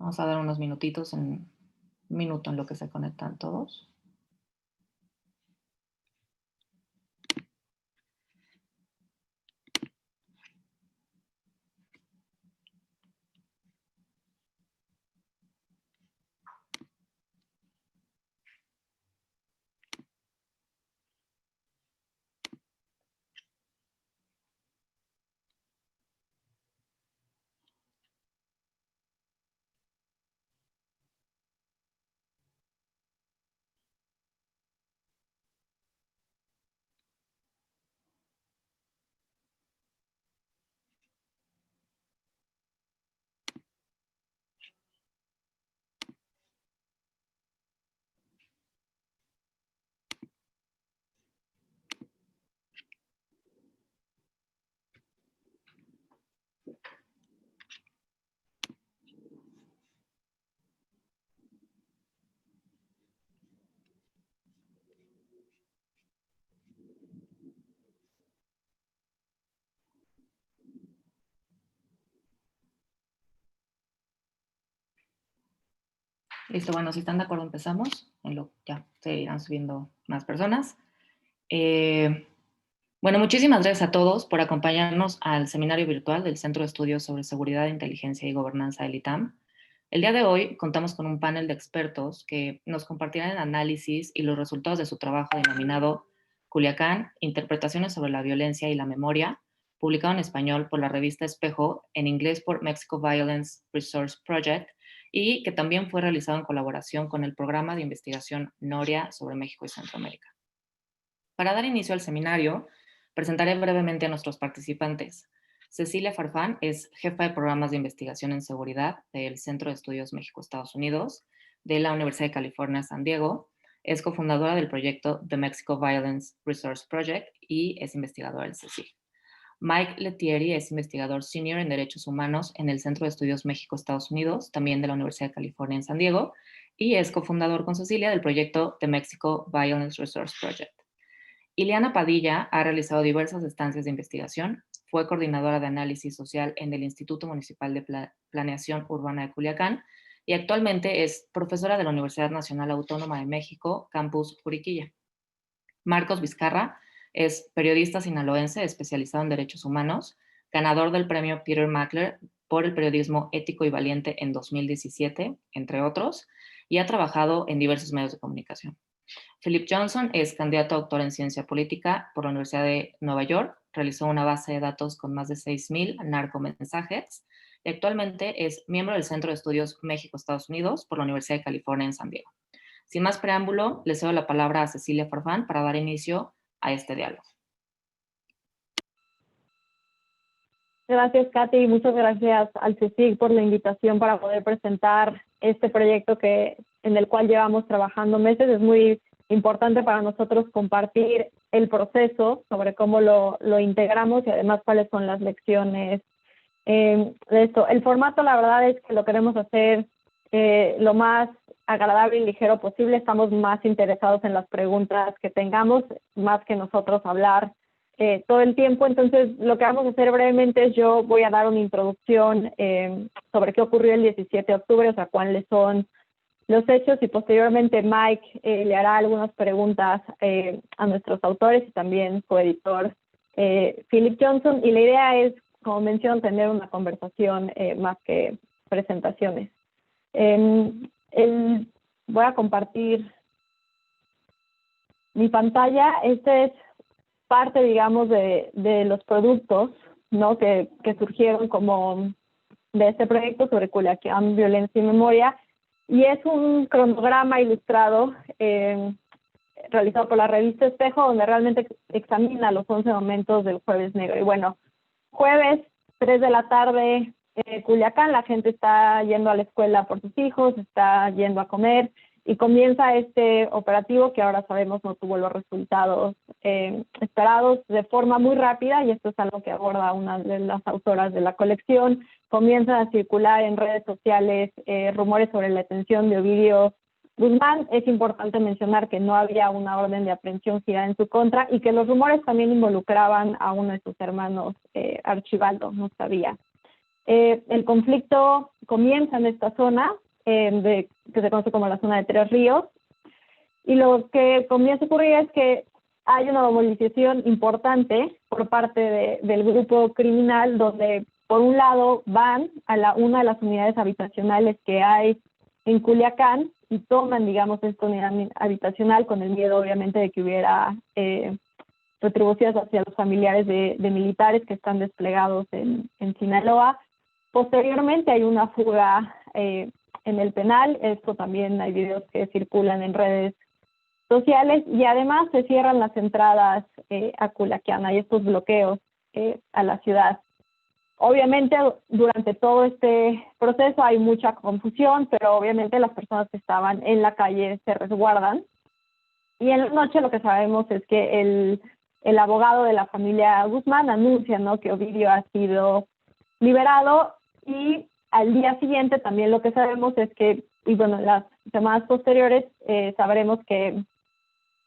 Vamos a dar unos minutitos, un minuto en lo que se conectan todos. Listo, bueno, si están de acuerdo empezamos. Ya se irán subiendo más personas. Bueno, muchísimas gracias a todos por acompañarnos al seminario virtual del Centro de Estudios sobre Seguridad, Inteligencia y Gobernanza del ITAM. El día de hoy contamos con un panel de expertos que nos compartirán el análisis y los resultados de su trabajo denominado Culiacán, Interpretaciones sobre la Violencia y la Memoria, publicado en español por la revista Espejo, en inglés por Mexico Violence Resource Project, y que también fue realizado en colaboración con el programa de investigación NORIA sobre México y Centroamérica. Para dar inicio al seminario, presentaré brevemente a nuestros participantes. Cecilia Farfán es jefa de programas de investigación en seguridad del Centro de Estudios México-Estados Unidos de la Universidad de California, San Diego. Es cofundadora del proyecto The Mexico Violence Resource Project y es investigadora del CSIC. Mike Lettieri es investigador senior en Derechos Humanos en el Centro de Estudios México-Estados Unidos, también de la Universidad de California en San Diego, y es cofundador con Cecilia del proyecto The Mexico Violence Resource Project. Ileana Padilla ha realizado diversas estancias de investigación, fue coordinadora de análisis social en el Instituto Municipal de Planeación Urbana de Culiacán y actualmente es profesora de la Universidad Nacional Autónoma de México, Campus Juriquilla. Marcos Vizcarra es periodista sinaloense especializado en derechos humanos, ganador del premio Peter Mackler por el periodismo ético y valiente en 2017, entre otros, y ha trabajado en diversos medios de comunicación. Philip Johnson es candidato a doctor en ciencia política por la Universidad de Nueva York, realizó una base de datos con más de 6,000 narcomensajes y actualmente es miembro del Centro de Estudios México-Estados Unidos por la Universidad de California en San Diego. Sin más preámbulo, le cedo la palabra a Cecilia Farfán para dar inicio a este diálogo. Gracias, Katy, y muchas gracias al CSIC por la invitación para poder presentar este proyecto en el cual llevamos trabajando meses. Es muy importante para nosotros compartir el proceso sobre cómo lo integramos y además cuáles son las lecciones de esto. El formato, la verdad, es que lo queremos hacer lo más agradable y ligero posible. Estamos más interesados en las preguntas que tengamos, más que nosotros hablar todo el tiempo. Entonces, lo que vamos a hacer brevemente es yo voy a dar una introducción sobre qué ocurrió el 17 de octubre, o sea, cuáles son los hechos, y posteriormente Mike le hará algunas preguntas a nuestros autores y también coeditor Philip Johnson, y la idea es, como menciono, tener una conversación más que presentaciones. Voy a compartir mi pantalla. Este es parte, digamos, de los productos, ¿no?, que surgieron como de este proyecto sobre Culiacán, Violencia y Memoria, y es un cronograma ilustrado realizado por la revista Espejo, donde realmente examina los 11 momentos del Jueves Negro. Y bueno, jueves, 3 de la tarde, Culiacán, la gente está yendo a la escuela por sus hijos, está yendo a comer, y comienza este operativo que ahora sabemos no tuvo los resultados esperados de forma muy rápida, y esto es algo que aborda una de las autoras de la colección. Comienzan a circular en redes sociales rumores sobre la detención de Ovidio Guzmán. Es importante mencionar que no había una orden de aprehensión girada en su contra y que los rumores también involucraban a uno de sus hermanos, Archibaldo, no sabía. El conflicto comienza en esta zona, que se conoce como la zona de Tres Ríos, y lo que comienza a ocurrir es que hay una movilización importante por parte del grupo criminal, donde por un lado van a una de las unidades habitacionales que hay en Culiacán y toman, digamos, esta unidad habitacional con el miedo, obviamente, de que hubiera retribuciones hacia los familiares de militares que están desplegados en Sinaloa. Posteriormente hay una fuga en el penal. Esto también hay videos que circulan en redes sociales, y además se cierran las entradas a Culiacán. Hay estos bloqueos a la ciudad. Obviamente, durante todo este proceso hay mucha confusión, pero obviamente las personas que estaban en la calle se resguardan. Y en la noche lo que sabemos es que el abogado de la familia Guzmán anuncia, ¿no?, que Ovidio ha sido liberado, y al día siguiente también lo que sabemos es que, y bueno, en las semanas posteriores sabremos que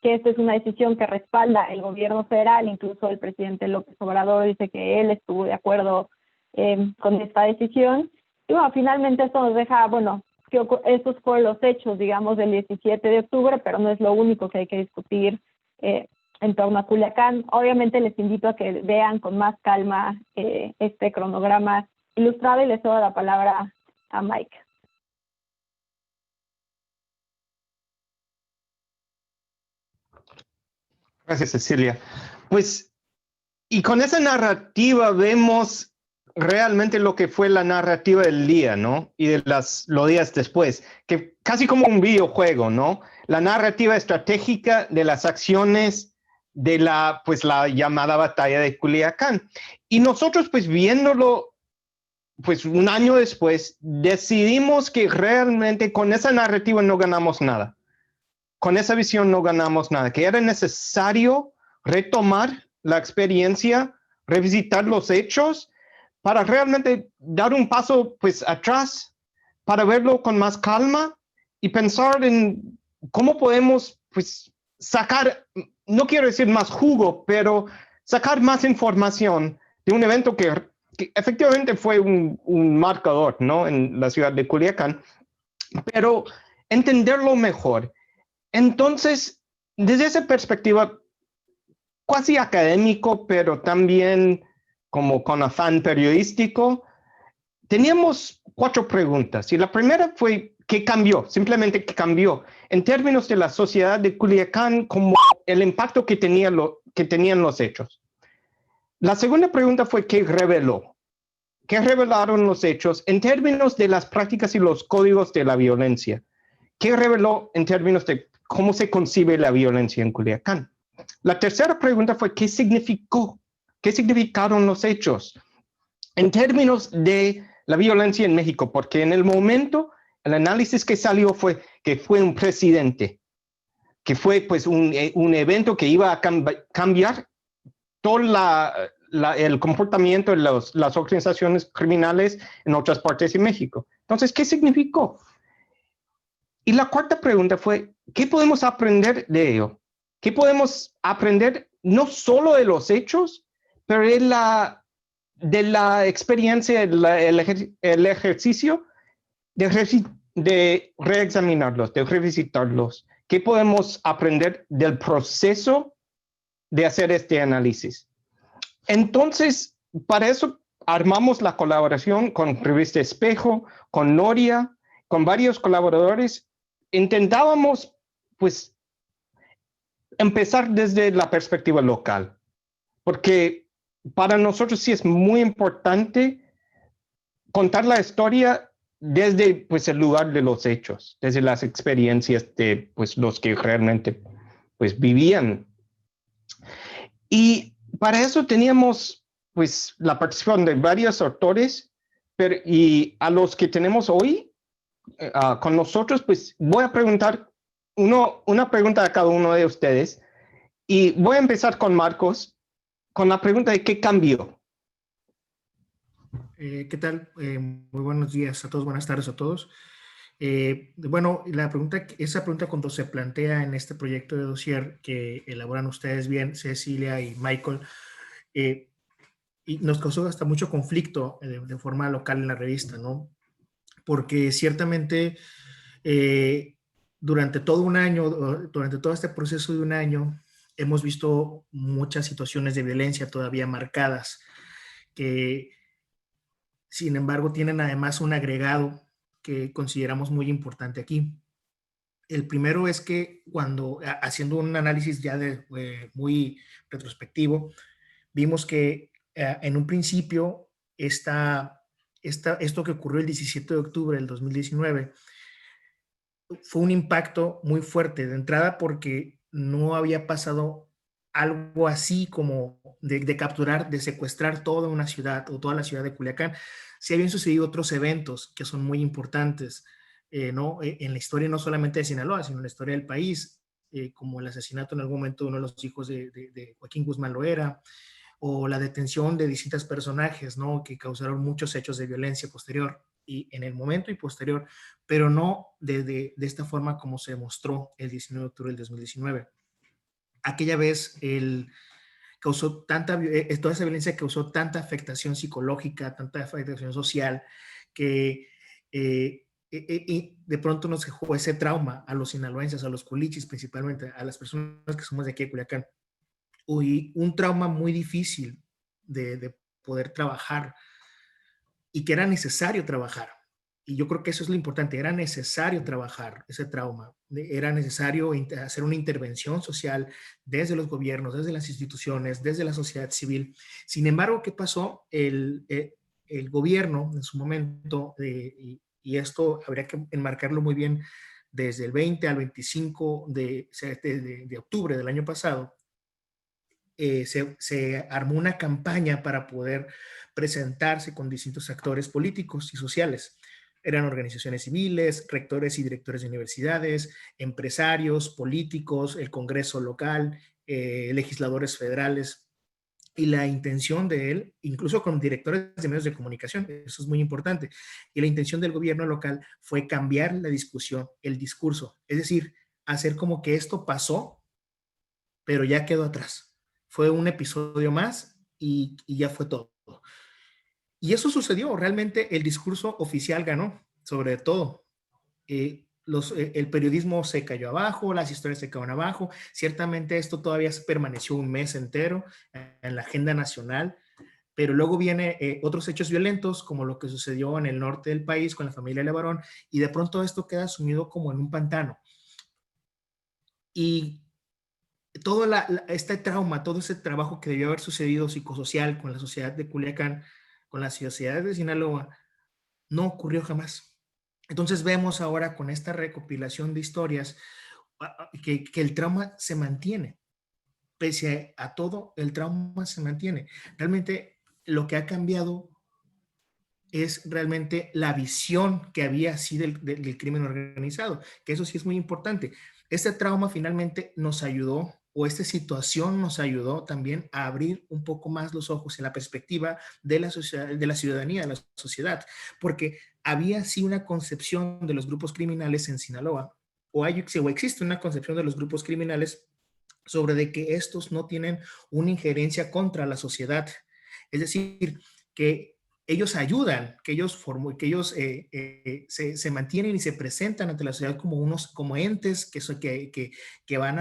esta es una decisión que respalda el gobierno federal. Incluso el presidente López Obrador dice que él estuvo de acuerdo con esta decisión. Y bueno, finalmente esto nos deja, bueno, que estos fueron los hechos, digamos, del 17 de octubre, pero no es lo único que hay que discutir en torno a Culiacán. Obviamente les invito a que vean con más calma este cronograma ilustrado, y les doy la palabra a Mike. Gracias, Cecilia. Pues, y con esa narrativa vemos realmente lo que fue la narrativa del día, ¿no? Y de los días después, que casi como un videojuego, ¿no? La narrativa estratégica de las acciones de la llamada batalla de Culiacán. Y nosotros, pues, viéndolo, pues, un año después, decidimos que realmente con esa narrativa no ganamos nada. Con esa visión no ganamos nada, que era necesario retomar la experiencia, revisitar los hechos para realmente dar un paso, pues, atrás, para verlo con más calma y pensar en cómo podemos, pues, sacar, no quiero decir más jugo, pero sacar más información de un evento que efectivamente fue un marcador, ¿no?, en la ciudad de Culiacán, pero entenderlo mejor. Entonces, desde esa perspectiva, casi académico, pero también como con afán periodístico, teníamos 4 preguntas. Y la primera fue, ¿qué cambió? Simplemente, ¿qué cambió? En términos de la sociedad de Culiacán, como el impacto que tenían los hechos. La segunda pregunta fue, ¿qué reveló? ¿Qué revelaron los hechos en términos de las prácticas y los códigos de la violencia? ¿Qué reveló en términos de cómo se concibe la violencia en Culiacán? La tercera pregunta fue, ¿qué significó? ¿Qué significaron los hechos en términos de la violencia en México? Porque en el momento, el análisis que salió fue que fue un presidente, que fue, pues, un evento que iba a cambiar todo el comportamiento de las organizaciones criminales en otras partes de México. Entonces, ¿qué significó? Y la cuarta pregunta fue, ¿qué podemos aprender de ello? ¿Qué podemos aprender no solo de los hechos, pero de la experiencia, el ejercicio de reexaminarlos, de revisitarlos? ¿Qué podemos aprender del proceso de hacer este análisis? Entonces, para eso armamos la colaboración con Revista Espejo, con Noria, con varios colaboradores. Intentábamos, pues, empezar desde la perspectiva local, porque para nosotros sí es muy importante contar la historia desde, pues, el lugar de los hechos, desde las experiencias de, pues, los que realmente, pues, vivían. Y para eso teníamos, pues, la participación de varios autores, y a los que tenemos hoy con nosotros, pues voy a preguntar una pregunta a cada uno de ustedes, y voy a empezar con Marcos, con la pregunta de ¿qué cambió? ¿Qué tal? Muy buenos días a todos, buenas tardes a todos. Bueno, esa pregunta cuando se plantea en este proyecto de dossier que elaboran ustedes bien, Cecilia y Michael, y nos causó hasta mucho conflicto de forma local en la revista, ¿no? Porque ciertamente durante todo un año, durante todo este proceso de un año, hemos visto muchas situaciones de violencia todavía marcadas, que sin embargo tienen además un agregado que consideramos muy importante aquí. El primero es que cuando, haciendo un análisis ya muy retrospectivo, vimos que en un principio esto que ocurrió el 17 de octubre del 2019 fue un impacto muy fuerte de entrada porque no había pasado algo así como de capturar, de secuestrar toda una ciudad o toda la ciudad de Culiacán. Sí habían sucedido otros eventos que son muy importantes, ¿no? En la historia no solamente de Sinaloa, sino en la historia del país, como el asesinato en algún momento de uno de los hijos de Joaquín Guzmán Loera, o la detención de distintos personajes, ¿no? Que causaron muchos hechos de violencia posterior y en el momento y posterior, pero no de esta forma como se demostró el 19 de octubre del 2019. Aquella vez toda esa violencia causó tanta afectación psicológica, tanta afectación social, que de pronto nos dejó ese trauma a los sinaloenses, a los culichis principalmente, a las personas que somos de aquí de Culiacán, y un trauma muy difícil de poder trabajar y que era necesario trabajar. Y yo creo que eso es lo importante, era necesario trabajar ese trauma, era necesario hacer una intervención social desde los gobiernos, desde las instituciones, desde la sociedad civil. Sin embargo, ¿qué pasó? El gobierno en su momento, y esto habría que enmarcarlo muy bien, desde el 20 al 25 de octubre del año pasado, se armó una campaña para poder presentarse con distintos actores políticos y sociales. Eran organizaciones civiles, rectores y directores de universidades, empresarios, políticos, el Congreso local, legisladores federales. Y la intención de él, incluso con directores de medios de comunicación, eso es muy importante, y la intención del gobierno local fue cambiar la discusión, el discurso, es decir, hacer como que esto pasó, pero ya quedó atrás. Fue un episodio más y ya fue todo. Y eso sucedió, realmente el discurso oficial ganó, sobre todo. El periodismo se cayó abajo, las historias se cayeron abajo. Ciertamente esto todavía permaneció un mes entero en la agenda nacional, pero luego viene otros hechos violentos, como lo que sucedió en el norte del país con la familia Levarón, y de pronto esto queda sumido como en un pantano. Y todo este trauma, todo ese trabajo que debió haber sucedido psicosocial con la sociedad de Culiacán, con la sociedad de Sinaloa, no ocurrió jamás. Entonces vemos ahora con esta recopilación de historias que el trauma se mantiene. Pese a todo, el trauma se mantiene. Realmente lo que ha cambiado es realmente la visión que había así del crimen organizado, que eso sí es muy importante. Este trauma finalmente nos ayudó, o esta situación nos ayudó también a abrir un poco más los ojos en la perspectiva de la sociedad, de la ciudadanía, de la sociedad, porque había sí una concepción de los grupos criminales en Sinaloa, o existe una concepción de los grupos criminales sobre de que estos no tienen una injerencia contra la sociedad. Es decir, que ellos ayudan, que ellos se mantienen y se presentan ante la sociedad como entes que van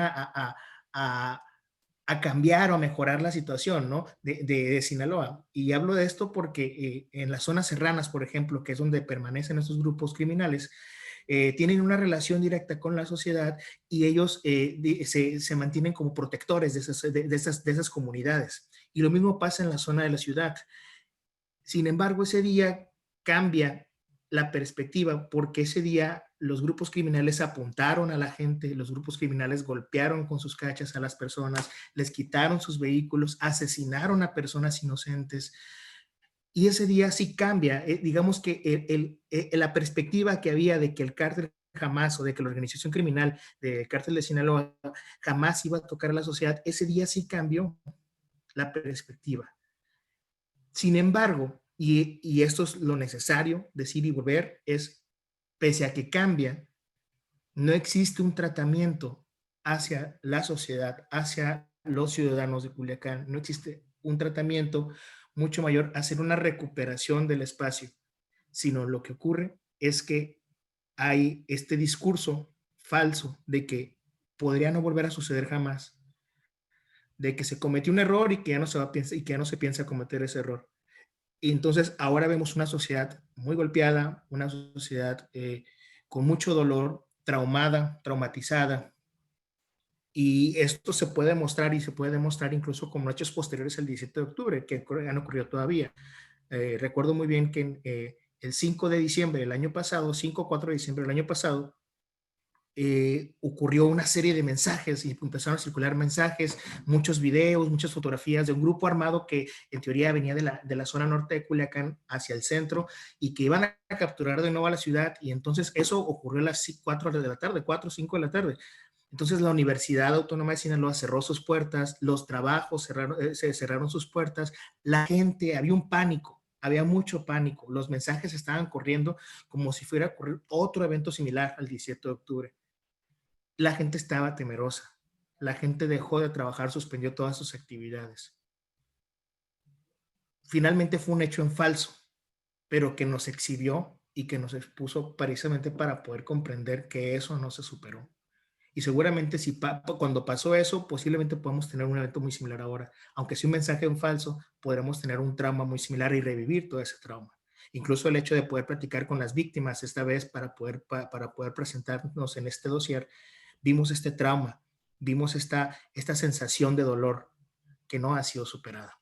a cambiar o a mejorar la situación, ¿no? de Sinaloa. Y hablo de esto porque en las zonas serranas, por ejemplo, que es donde permanecen estos grupos criminales, tienen una relación directa con la sociedad y ellos se mantienen como protectores de esas comunidades. Y lo mismo pasa en la zona de la ciudad. Sin embargo, ese día cambia la perspectiva porque ese día los grupos criminales apuntaron a la gente, los grupos criminales golpearon con sus cachas a las personas, les quitaron sus vehículos, asesinaron a personas inocentes. Y ese día sí cambia, digamos que la perspectiva que había de que el cártel jamás, o de que la organización criminal del cártel de Sinaloa jamás iba a tocar a la sociedad, ese día sí cambió la perspectiva. Sin embargo, y esto es lo necesario decir y volver, es pese a que cambia, no existe un tratamiento hacia la sociedad, hacia los ciudadanos de Culiacán, no existe un tratamiento mucho mayor hacer una recuperación del espacio, sino lo que ocurre es que hay este discurso falso de que podría no volver a suceder jamás, de que se cometió un error y que ya no se va a pensar, y que ya no se piensa cometer ese error. Y entonces ahora vemos una sociedad muy golpeada, una sociedad con mucho dolor, traumada, traumatizada, y esto se puede mostrar y se puede demostrar incluso con hechos posteriores al 17 de octubre, que han ocurrido todavía. Recuerdo muy bien que el 5 de diciembre del año pasado, 5 o 4 de diciembre del año pasado, ocurrió una serie de mensajes y empezaron a circular mensajes, muchos videos, muchas fotografías de un grupo armado que en teoría venía de la zona norte de Culiacán hacia el centro y que iban a capturar de nuevo a la ciudad. Y entonces eso ocurrió a las 4 de la tarde, 4 o 5 de la tarde. Entonces la Universidad Autónoma de Sinaloa cerró sus puertas, los trabajos se cerraron sus puertas, la gente, había un pánico, había mucho pánico, los mensajes estaban corriendo como si fuera a ocurrir otro evento similar al 17 de octubre. La gente estaba temerosa, la gente dejó de trabajar, suspendió todas sus actividades. Finalmente fue un hecho en falso, pero que nos exhibió y que nos expuso precisamente para poder comprender que eso no se superó. Y seguramente cuando pasó eso, posiblemente podamos tener un evento muy similar ahora. Aunque sea un mensaje en falso, podremos tener un trauma muy similar y revivir todo ese trauma. Incluso el hecho de poder platicar con las víctimas esta vez para poder presentarnos en este dossier, vimos este trauma, vimos esta sensación de dolor que no ha sido superada.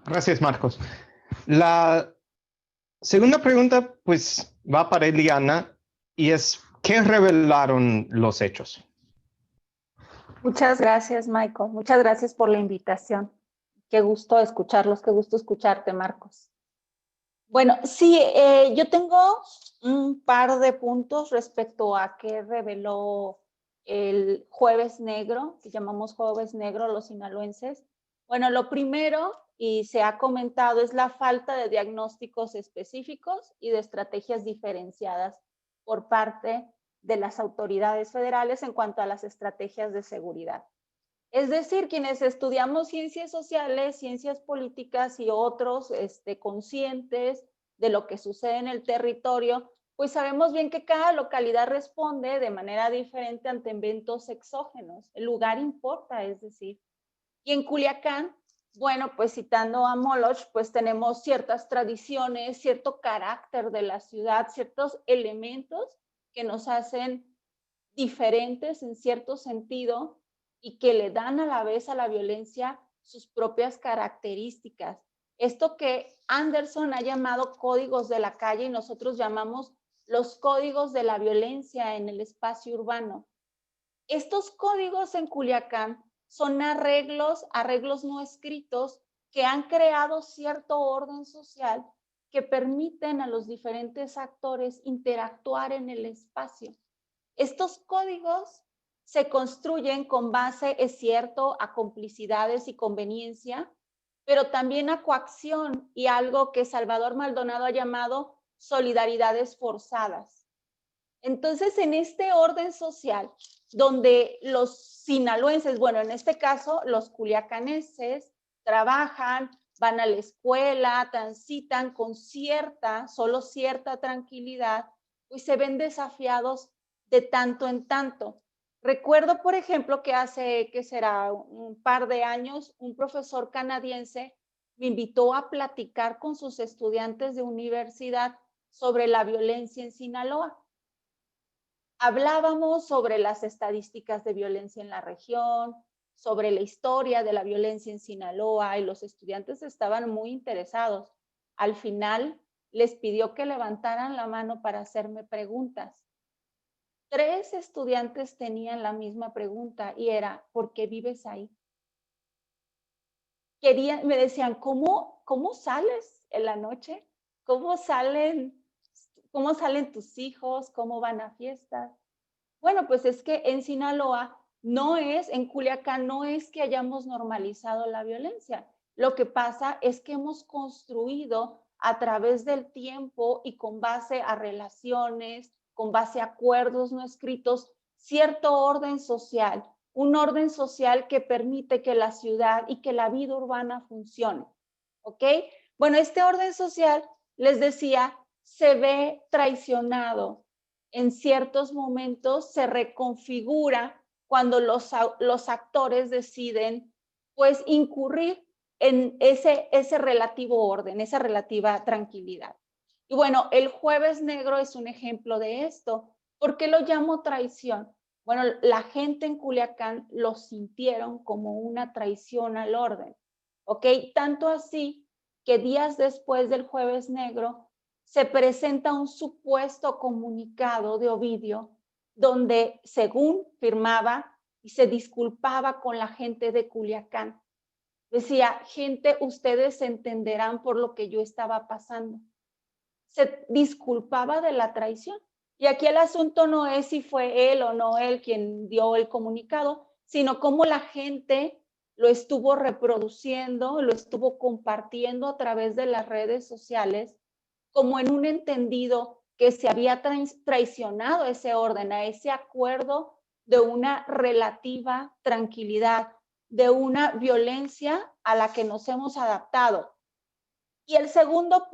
Gracias, Marcos. La segunda pregunta, pues, va para Eliana y es, ¿qué revelaron los hechos? Muchas gracias, Michael. Muchas gracias por la invitación. Qué gusto escucharlos, qué gusto escucharte, Marcos. Bueno, sí, yo tengo un par de puntos respecto a qué reveló el Jueves Negro, que llamamos Jueves Negro los sinaloenses. Bueno, lo primero, y se ha comentado, es la falta de diagnósticos específicos y de estrategias diferenciadas por parte de las autoridades federales en cuanto a las estrategias de seguridad. Es decir, quienes estudiamos ciencias sociales, ciencias políticas y otros conscientes de lo que sucede en el territorio, pues sabemos bien que cada localidad responde de manera diferente ante eventos exógenos. El lugar importa, es decir. Y en Culiacán, bueno, pues citando a Moloch, pues tenemos ciertas tradiciones, cierto carácter de la ciudad, ciertos elementos que nos hacen diferentes en cierto sentido y que le dan a la vez a la violencia sus propias características. Esto que Anderson ha llamado códigos de la calle y nosotros llamamos los códigos de la violencia en el espacio urbano. Estos códigos en Culiacán son arreglos no escritos que han creado cierto orden social que permiten a los diferentes actores interactuar en el espacio. Estos códigos se construyen con base, es cierto, a complicidades y conveniencia, pero también a coacción y algo que Salvador Maldonado ha llamado solidaridades forzadas. Entonces, en este orden social, donde los sinaloenses, bueno, en este caso, los culiacaneses, trabajan, van a la escuela, transitan con solo cierta tranquilidad, pues se ven desafiados de tanto en tanto. Recuerdo, por ejemplo, que hace, ¿qué será?, un par de años, un profesor canadiense me invitó a platicar con sus estudiantes de universidad sobre la violencia en Sinaloa. Hablábamos sobre las estadísticas de violencia en la región, sobre la historia de la violencia en Sinaloa, y los estudiantes estaban muy interesados. Al final, les pidió que levantaran la mano para hacerme preguntas. 3 estudiantes tenían la misma pregunta y era, ¿por qué vives ahí? Me decían, ¿cómo sales en la noche? ¿Cómo salen tus hijos? ¿Cómo van a fiestas? Bueno, pues es que en Sinaloa en Culiacán no es que hayamos normalizado la violencia. Lo que pasa es que hemos construido a través del tiempo y con base a relaciones, con base a acuerdos no escritos, cierto orden social, un orden social que permite que la ciudad y que la vida urbana funcione, ¿ok? Bueno, este orden social, les decía, se ve traicionado. En ciertos momentos se reconfigura cuando los actores deciden, pues, incurrir en ese relativo orden, esa relativa tranquilidad. Y bueno, el Jueves Negro es un ejemplo de esto. ¿Por qué lo llamo traición? Bueno, la gente en Culiacán lo sintieron como una traición al orden, ¿ok? Tanto así que días después del Jueves Negro se presenta un supuesto comunicado de Ovidio donde, según firmaba y se disculpaba con la gente de Culiacán. Decía, gente, ustedes entenderán por lo que yo estaba pasando. Se disculpaba de la traición. Y aquí el asunto no es si fue él o no él quien dio el comunicado, sino cómo la gente lo estuvo reproduciendo, lo estuvo compartiendo a través de las redes sociales, como en un entendido que se había traicionado ese orden, a ese acuerdo de una relativa tranquilidad, de una violencia a la que nos hemos adaptado. Y el segundo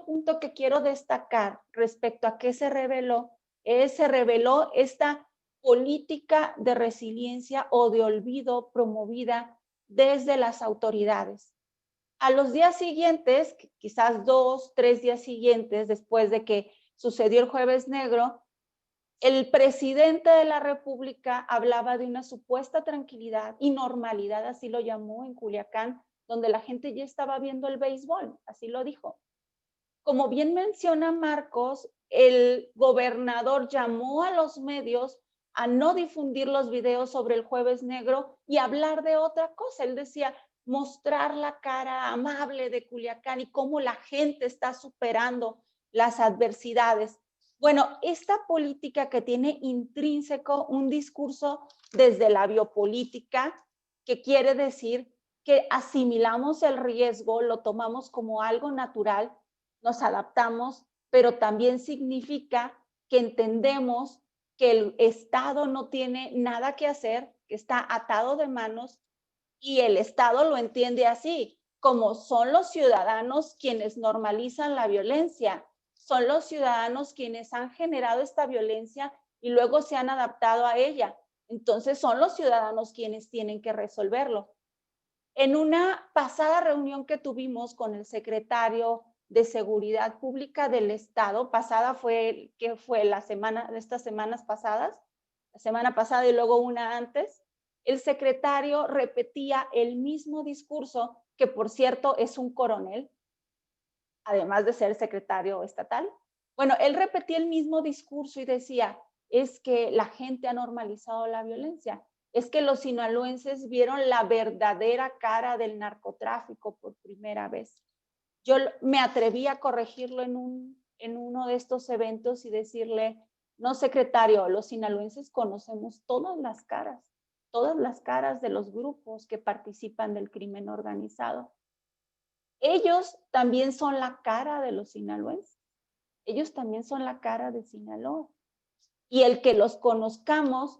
punto que quiero destacar respecto a qué se reveló esta política de resiliencia o de olvido promovida desde las autoridades. A los días siguientes, quizás 2, 3 días siguientes después de que sucedió el Jueves Negro, el presidente de la República hablaba de una supuesta tranquilidad y normalidad, así lo llamó, en Culiacán, donde la gente ya estaba viendo el béisbol, así lo dijo. Como bien menciona Marcos, el gobernador llamó a los medios a no difundir los videos sobre el Jueves Negro y hablar de otra cosa. Él decía, mostrar la cara amable de Culiacán y cómo la gente está superando las adversidades. Bueno, esta política que tiene intrínseco un discurso desde la biopolítica, que quiere decir que asimilamos el riesgo, lo tomamos como algo natural, nos adaptamos, pero también significa que entendemos que el Estado no tiene nada que hacer, que está atado de manos, y el Estado lo entiende así, como son los ciudadanos quienes normalizan la violencia, son los ciudadanos quienes han generado esta violencia y luego se han adaptado a ella. Entonces son los ciudadanos quienes tienen que resolverlo. En una pasada reunión que tuvimos con el secretario de Seguridad Pública del Estado, pasada fue, que fue la semana, de estas semanas pasadas, la semana pasada y luego una antes, el secretario repetía el mismo discurso, que por cierto es un coronel, además de ser secretario estatal. Bueno, él repetía el mismo discurso y decía, es que la gente ha normalizado la violencia, es que los sinaloenses vieron la verdadera cara del narcotráfico por primera vez. Yo me atreví a corregirlo en uno de estos eventos y decirle, no, secretario, los sinaloenses conocemos todas las caras de los grupos que participan del crimen organizado. Ellos también son la cara de los sinaloenses. Ellos también son la cara de Sinaloa. Y el que los conozcamos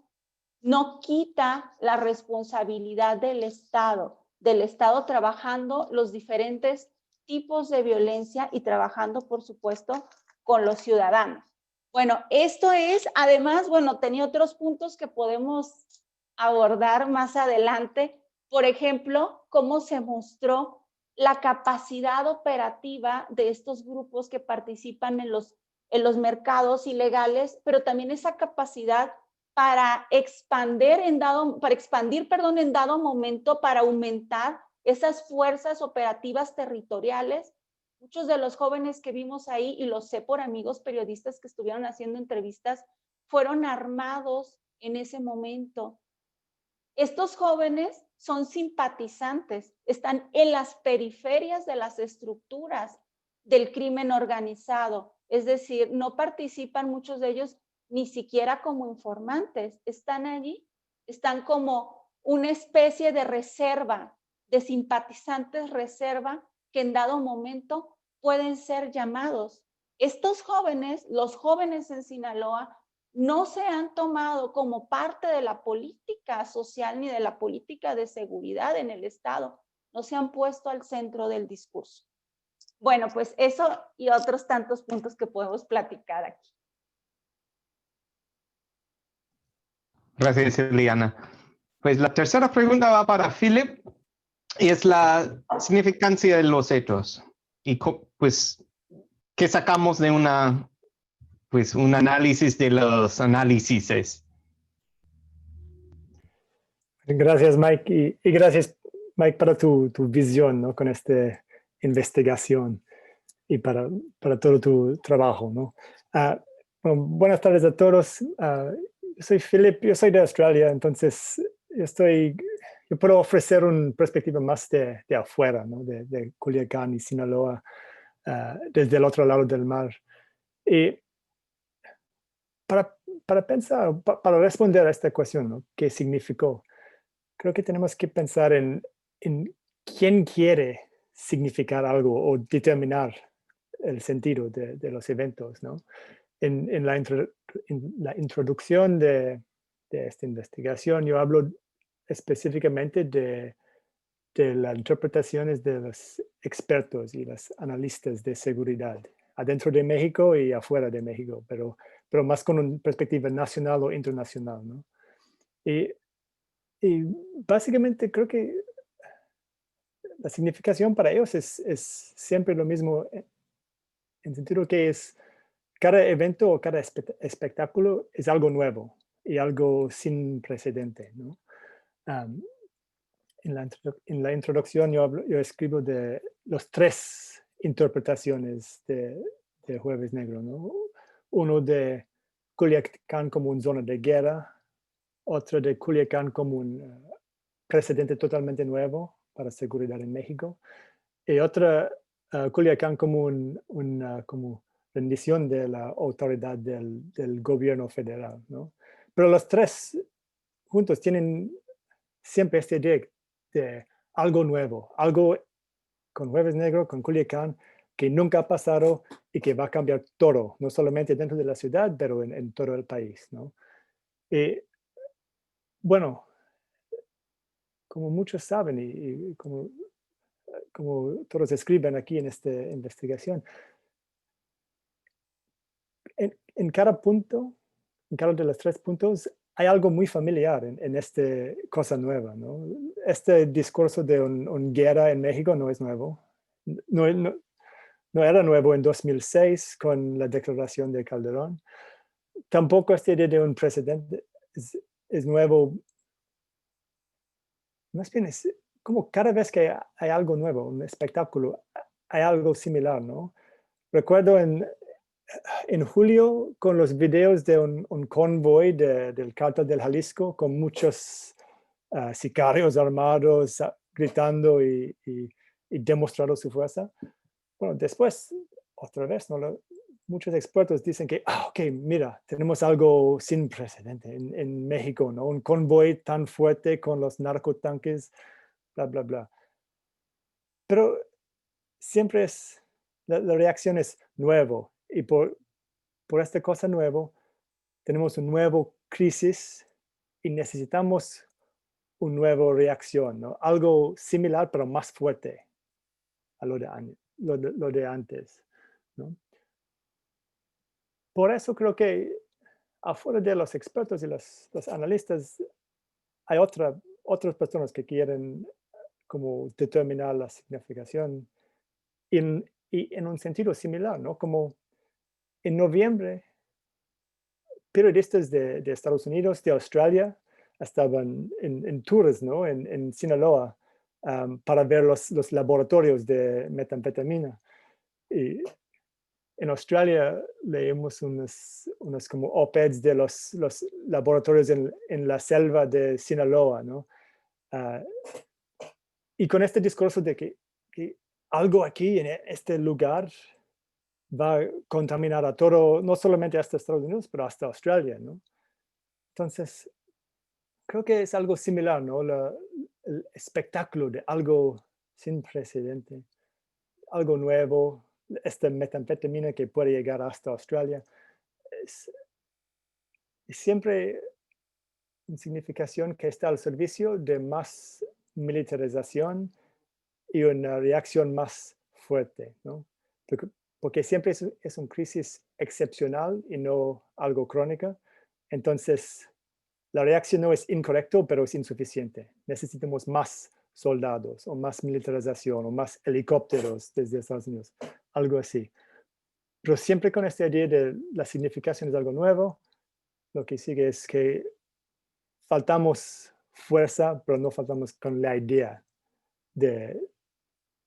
no quita la responsabilidad del Estado trabajando los diferentes tipos de violencia y trabajando, por supuesto, con los ciudadanos. Bueno, esto es, además, bueno, tenía otros puntos que podemos abordar más adelante. Por ejemplo, cómo se mostró la capacidad operativa de estos grupos que participan en los mercados ilegales, pero también esa capacidad para expandir en dado momento, para aumentar esas fuerzas operativas territoriales. Muchos de los jóvenes que vimos ahí, y lo sé por amigos periodistas que estuvieron haciendo entrevistas, fueron armados en ese momento. Estos jóvenes son simpatizantes, están en las periferias de las estructuras del crimen organizado, es decir, no participan muchos de ellos ni siquiera como informantes, están allí, están como una especie de reserva, de simpatizantes reserva que en dado momento pueden ser llamados. Estos jóvenes, los jóvenes en Sinaloa, no se han tomado como parte de la política social ni de la política de seguridad en el Estado, no se han puesto al centro del discurso. Bueno, pues eso y otros tantos puntos que podemos platicar aquí. Gracias, Eliana. Pues la tercera pregunta va para Philip y es la significancia de los hechos. Y pues, ¿qué sacamos de un análisis de los análisis? Gracias, Mike, y gracias, Mike, para tu visión, ¿no? Con esta investigación y para todo tu trabajo, ¿no? Bueno, buenas tardes a todos. Yo soy Philip, yo soy de Australia, entonces yo puedo ofrecer una perspectiva más de afuera, ¿no? De Culiacán y Sinaloa, desde el otro lado del mar. Y para pensar, para responder a esta cuestión, ¿no? ¿Qué significó? Creo que tenemos que pensar en quién quiere significar algo o determinar el sentido de los eventos, ¿no? En la introducción de esta investigación, yo hablo específicamente de las interpretaciones de los expertos y los analistas de seguridad, adentro de México y afuera de México, pero más con una perspectiva nacional o internacional, ¿no? Y básicamente creo que la significación para ellos es siempre lo mismo, en sentido que es cada evento o cada espectáculo es algo nuevo y algo sin precedente, ¿no? En la introducción yo escribo de las tres interpretaciones de Jueves Negro, ¿no? Uno de Culiacán como una zona de guerra, otro de Culiacán como un precedente totalmente nuevo para seguridad en México, y otra Culiacán como como rendición de la autoridad del gobierno federal, ¿no? Pero los tres juntos tienen siempre esta idea de algo nuevo, algo con Jueves Negro, con Culiacán, que nunca ha pasado y que va a cambiar todo, no solamente dentro de la ciudad, pero en todo el país, ¿no? Y bueno, como muchos saben y como todos escriben aquí en esta investigación, en cada punto, en cada de los tres puntos, hay algo muy familiar en esta cosa nueva, ¿no? Este discurso de una guerra en México no es nuevo. No era nuevo en 2006 con la declaración de Calderón. Tampoco esta idea de un precedente es nuevo. Más bien es como cada vez que hay algo nuevo, un espectáculo, hay algo similar, ¿no? Recuerdo en julio con los videos de un convoy del Cártel del Jalisco con muchos sicarios armados gritando y demostrando su fuerza. Bueno, después, otra vez, ¿no? Muchos expertos dicen que, ok, mira, tenemos algo sin precedente en México, ¿no? Un convoy tan fuerte con los narcotanques, bla, bla, bla. Pero siempre la reacción es nuevo y por esta cosa nuevo tenemos una nueva crisis y necesitamos una nueva reacción, ¿no? Algo similar pero más fuerte a lo de antes, ¿no? Por eso creo que afuera de los expertos y los analistas hay otras personas que quieren como determinar la significación y en un sentido similar, ¿no? Como en noviembre, periodistas de Estados Unidos, de Australia, estaban en tours, ¿no? En Sinaloa, para ver los laboratorios de metanfetamina. Y en Australia leímos unos como op-eds de los laboratorios en la selva de Sinaloa, ¿no? Y con este discurso de que algo aquí en este lugar va a contaminar a todo, no solamente hasta Estados Unidos, pero hasta Australia, ¿no? Entonces, creo que es algo similar, ¿no? El espectáculo de algo sin precedente, algo nuevo, esta metanfetamina que puede llegar hasta Australia. siempre en significación que está al servicio de más militarización y una reacción más fuerte, ¿no? Porque siempre es una crisis excepcional y no algo crónica. Entonces, la reacción no es incorrecta, pero es insuficiente. Necesitamos más soldados o más militarización o más helicópteros desde Estados Unidos, algo así. Pero siempre con esta idea de la significación es algo nuevo, lo que sigue es que faltamos fuerza, pero no faltamos con la idea de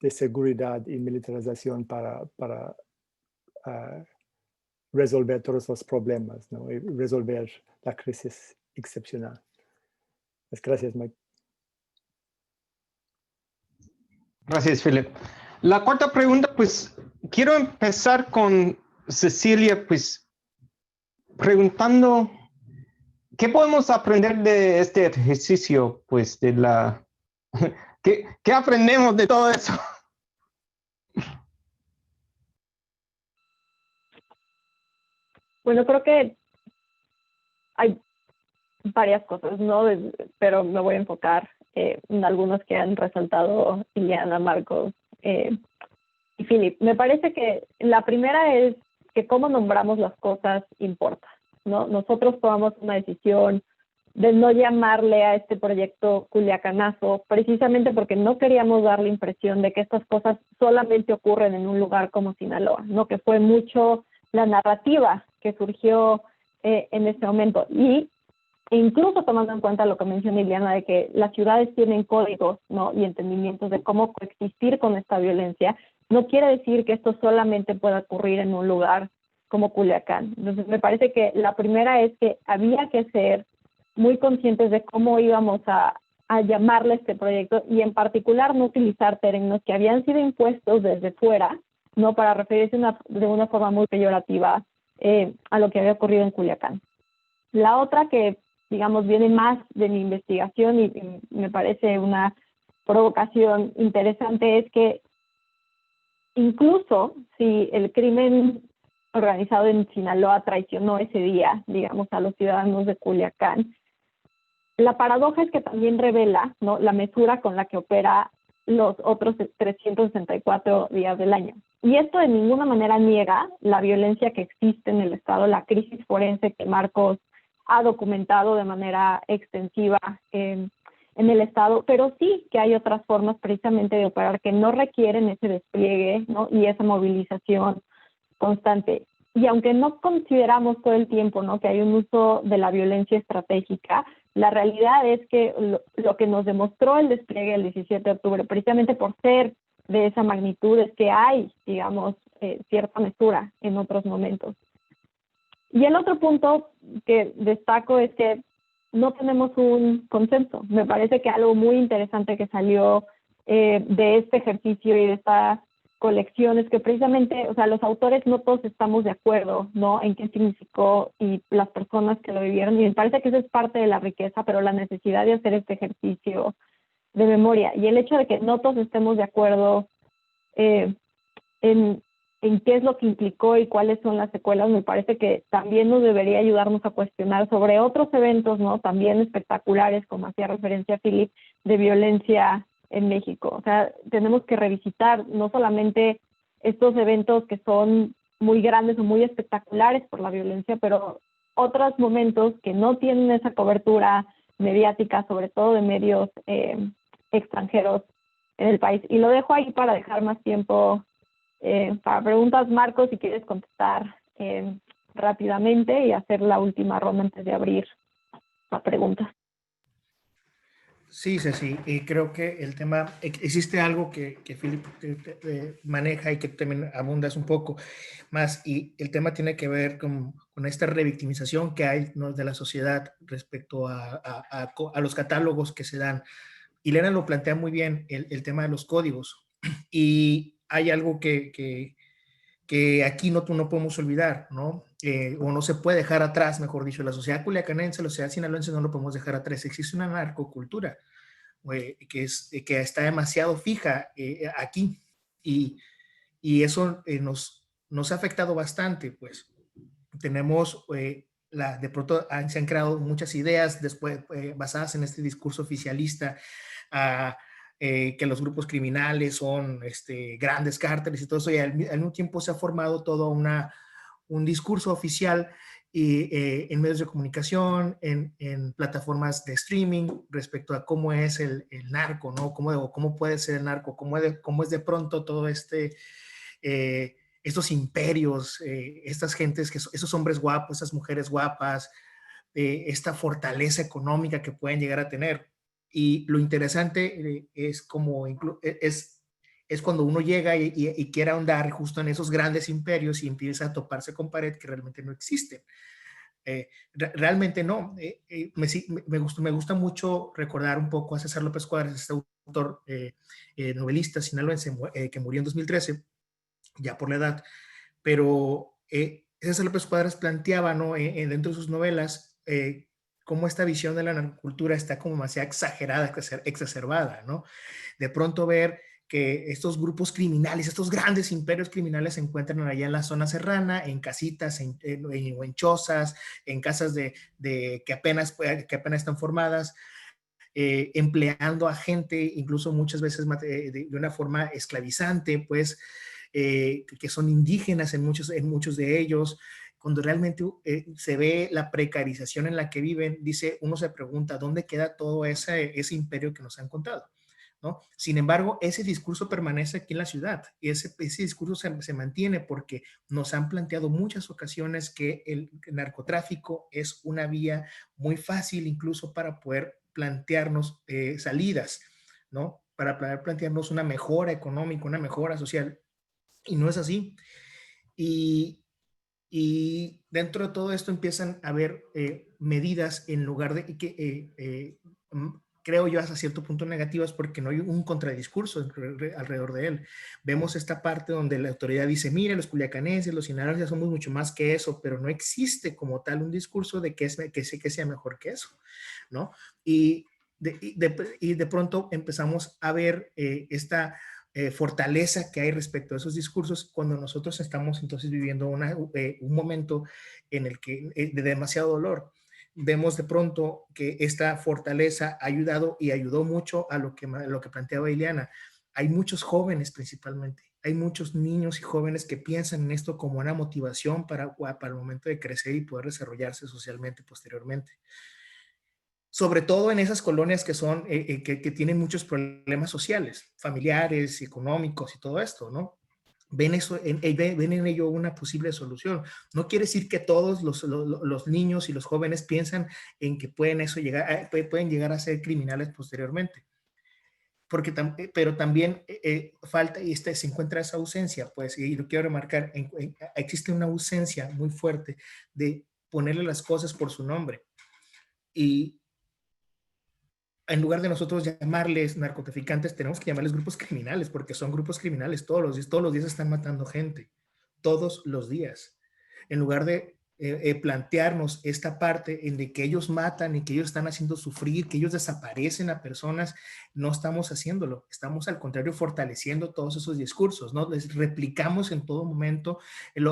seguridad y militarización para resolver todos los problemas, ¿no? Y resolver la crisis excepcional. Gracias, Mike. Gracias, Philip. La cuarta pregunta, pues quiero empezar con Cecilia, pues preguntando, ¿qué podemos aprender de este ejercicio? Pues de la... ¿Qué aprendemos de todo eso? Bueno, creo que hay varias cosas, ¿no? Pero me voy a enfocar en algunos que han resaltado Ileana, Marcos y Philip. Me parece que la primera es que cómo nombramos las cosas importa, ¿no? Nosotros tomamos una decisión de no llamarle a este proyecto Culiacanazo, precisamente porque no queríamos dar la impresión de que estas cosas solamente ocurren en un lugar como Sinaloa, ¿no? Que fue mucho la narrativa que surgió en ese momento. Y incluso tomando en cuenta lo que menciona Ileana, de que las ciudades tienen códigos, ¿no? Y entendimientos de cómo coexistir con esta violencia, no quiere decir que esto solamente pueda ocurrir en un lugar como Culiacán. Entonces, me parece que la primera es que había que ser muy conscientes de cómo íbamos a llamarle este proyecto y en particular no utilizar términos que habían sido impuestos desde fuera, no para referirse de una forma muy peyorativa a lo que había ocurrido en Culiacán. La otra que, digamos, viene más de mi investigación y me parece una provocación interesante es que incluso si el crimen organizado en Sinaloa traicionó ese día, digamos, a los ciudadanos de Culiacán, la paradoja es que también revela, ¿no?, la mesura con la que opera los otros 364 días del año. Y esto de ninguna manera niega la violencia que existe en el Estado, la crisis forense que Marcos ha documentado de manera extensiva en el Estado, pero sí que hay otras formas precisamente de operar que no requieren ese despliegue, ¿no?, y esa movilización constante. Y aunque no consideramos todo el tiempo, ¿no?, que hay un uso de la violencia estratégica, la realidad es que lo que nos demostró el despliegue del 17 de octubre, precisamente por ser de esa magnitud, es que hay, digamos, cierta mesura en otros momentos. Y el otro punto que destaco es que no tenemos un consenso. Me parece que algo muy interesante que salió de este ejercicio y de esta colección es que precisamente, o sea, los autores no todos estamos de acuerdo, ¿no?, en qué significó y las personas que lo vivieron, y me parece que eso es parte de la riqueza, pero la necesidad de hacer este ejercicio de memoria y el hecho de que no todos estemos de acuerdo en qué es lo que implicó y cuáles son las secuelas, me parece que también nos debería ayudarnos a cuestionar sobre otros eventos, ¿no?, también espectaculares, como hacía referencia Philip, de violencia en México. O sea, tenemos que revisitar no solamente estos eventos que son muy grandes o muy espectaculares por la violencia, pero otros momentos que no tienen esa cobertura mediática, sobre todo de medios extranjeros en el país. Y lo dejo ahí para dejar más tiempo para preguntas. Marcos, si quieres contestar rápidamente y hacer la última ronda antes de abrir la pregunta. Sí, Ceci, creo que el tema, existe algo que Philip maneja y que también abundas un poco más, y el tema tiene que ver con esta revictimización que hay, ¿no?, de la sociedad respecto a los catálogos que se dan. Y Elena lo plantea muy bien, el tema de los códigos, y hay algo que aquí no podemos olvidar, ¿no? O no se puede dejar atrás, mejor dicho, la sociedad culiacanense, la sociedad sinaloense no lo podemos dejar atrás. Existe una narcocultura que está demasiado fija aquí, y eso nos ha afectado bastante, pues. Tenemos de pronto se han creado muchas ideas después basadas en este discurso oficialista, que los grupos criminales son grandes cárteles y todo eso, y al mismo tiempo se ha formado todo un discurso oficial en medios de comunicación, en plataformas de streaming respecto a cómo es el narco, ¿no? Cómo puede ser el narco, cómo es de pronto todo estos imperios, estas gentes, esos hombres guapos, esas mujeres guapas, esta fortaleza económica que pueden llegar a tener. Y lo interesante es cuando uno llega y quiere ahondar justo en esos grandes imperios y empieza a toparse con pared que realmente no existen. Realmente no. Me gusta mucho recordar un poco a César López Cuadras, este autor novelista sinaloense que murió en 2013, ya por la edad, pero César López Cuadras planteaba, ¿no? Dentro de sus novelas, cómo esta visión de la narcocultura está como demasiado exagerada, exacerbada, ¿no? De pronto ver que estos grupos criminales, estos grandes imperios criminales se encuentran allá en la zona serrana, en casitas, en chozas, en casas que apenas están formadas, empleando a gente, incluso muchas veces de una forma esclavizante, pues, que son indígenas en muchos de ellos. Cuando realmente se ve la precarización en la que viven, uno se pregunta, ¿dónde queda todo ese imperio que nos han contado? ¿No? Sin embargo, ese discurso permanece aquí en la ciudad y ese discurso se mantiene porque nos han planteado muchas ocasiones que el narcotráfico es una vía muy fácil incluso para poder plantearnos salidas, ¿no? Para poder plantearnos una mejora económica, una mejora social, y no es así. Y dentro de todo esto empiezan a haber medidas en lugar de que creo yo hasta cierto punto negativas porque no hay un contradiscurso alrededor de él. Vemos esta parte donde la autoridad dice, mire, los culiacanenses, los sinaloenses ya somos mucho más que eso, pero no existe como tal un discurso de que sea mejor que eso, ¿no? Y de pronto empezamos a ver esta fortaleza que hay respecto a esos discursos cuando nosotros estamos entonces viviendo un momento en el que de demasiado dolor. Vemos de pronto que esta fortaleza ha ayudado y ayudó mucho a lo que planteaba Ileana. Hay muchos jóvenes principalmente, hay muchos niños y jóvenes que piensan en esto como una motivación para el momento de crecer y poder desarrollarse socialmente posteriormente. Sobre todo en esas colonias que tienen muchos problemas sociales, familiares, económicos y todo esto, ¿no? Ven en ello una posible solución. No quiere decir que todos los niños y los jóvenes piensan en que pueden llegar a ser criminales posteriormente. Pero también falta y se encuentra esa ausencia, pues, y lo quiero remarcar, existe una ausencia muy fuerte de ponerle las cosas por su nombre. Y en lugar de nosotros llamarles narcotraficantes, tenemos que llamarles grupos criminales, porque son grupos criminales todos los días están matando gente, todos los días. En lugar de plantearnos esta parte en de que ellos matan y que ellos están haciendo sufrir, que ellos desaparecen a personas, no estamos haciéndolo. Estamos al contrario fortaleciendo todos esos discursos, ¿no? Les replicamos en todo momento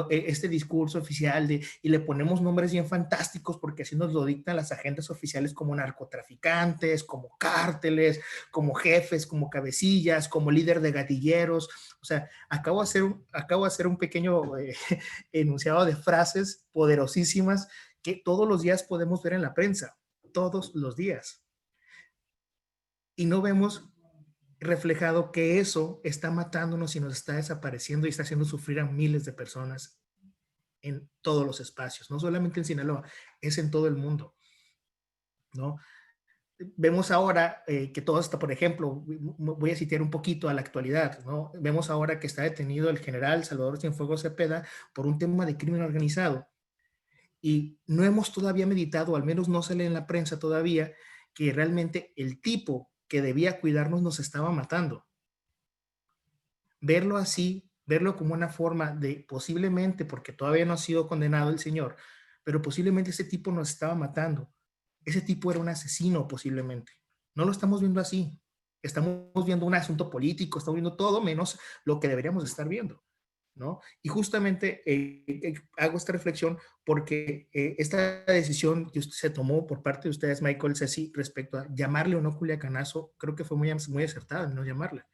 este discurso oficial y le ponemos nombres bien fantásticos porque así nos lo dictan las agendas oficiales como narcotraficantes, como cárteles, como jefes, como cabecillas, como líder de gatilleros. O sea, acabo de hacer un pequeño enunciado de frases poderosísimas que todos los días podemos ver en la prensa, todos los días. Y no vemos reflejado que eso está matándonos y nos está desapareciendo y está haciendo sufrir a miles de personas en todos los espacios, no solamente en Sinaloa, es en todo el mundo, ¿no? Vemos ahora que todo esto, por ejemplo, voy a citar un poquito a la actualidad, ¿no? Vemos ahora que está detenido el general Salvador Cienfuegos Cepeda por un tema de crimen organizado. Y no hemos todavía meditado, al menos no sale en la prensa todavía, que realmente el tipo que debía cuidarnos nos estaba matando. Verlo así, verlo como una forma de posiblemente, porque todavía no ha sido condenado el señor, pero posiblemente ese tipo nos estaba matando. Ese tipo era un asesino posiblemente. No lo estamos viendo así. Estamos viendo un asunto político, estamos viendo todo menos lo que deberíamos estar viendo. ¿no? Y justamente hago esta reflexión porque esta decisión que se tomó por parte de ustedes, Michael, Ceci, respecto a llamarle o no Culiacanazo, creo que fue muy acertada en no llamarla.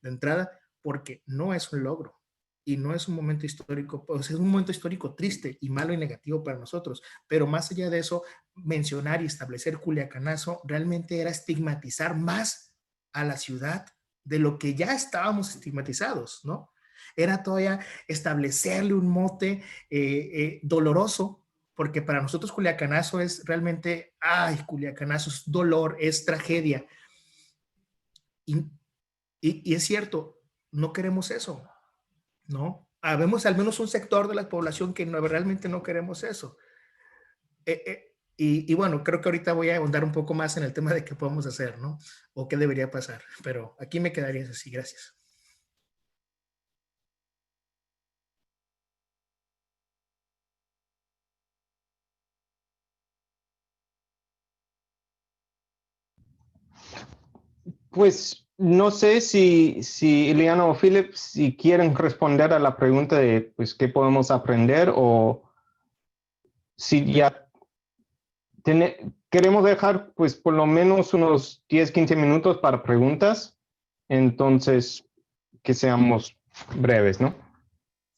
De entrada, porque no es un logro y no es un momento histórico, pues es un momento histórico triste y malo y negativo para nosotros, pero más allá de eso, mencionar y establecer Culiacanazo realmente era estigmatizar más a la ciudad de lo que ya estábamos estigmatizados, ¿no? Era todavía establecerle un mote doloroso, porque para nosotros Culiacanazo es realmente, ay, Culiacanazo es dolor, es tragedia. Y, y es cierto, no queremos eso, ¿no? Habemos al menos un sector de la población que no, realmente no queremos eso. Y bueno, creo que ahorita voy a ahondar un poco más en el tema de qué podemos hacer, ¿no? O qué debería pasar, pero aquí me quedaría así, gracias. Pues no sé si Ileana o Philip, si quieren responder a la pregunta de pues, qué podemos aprender o si ya queremos dejar pues por lo menos unos 10, 15 minutos para preguntas, entonces que seamos breves, ¿no?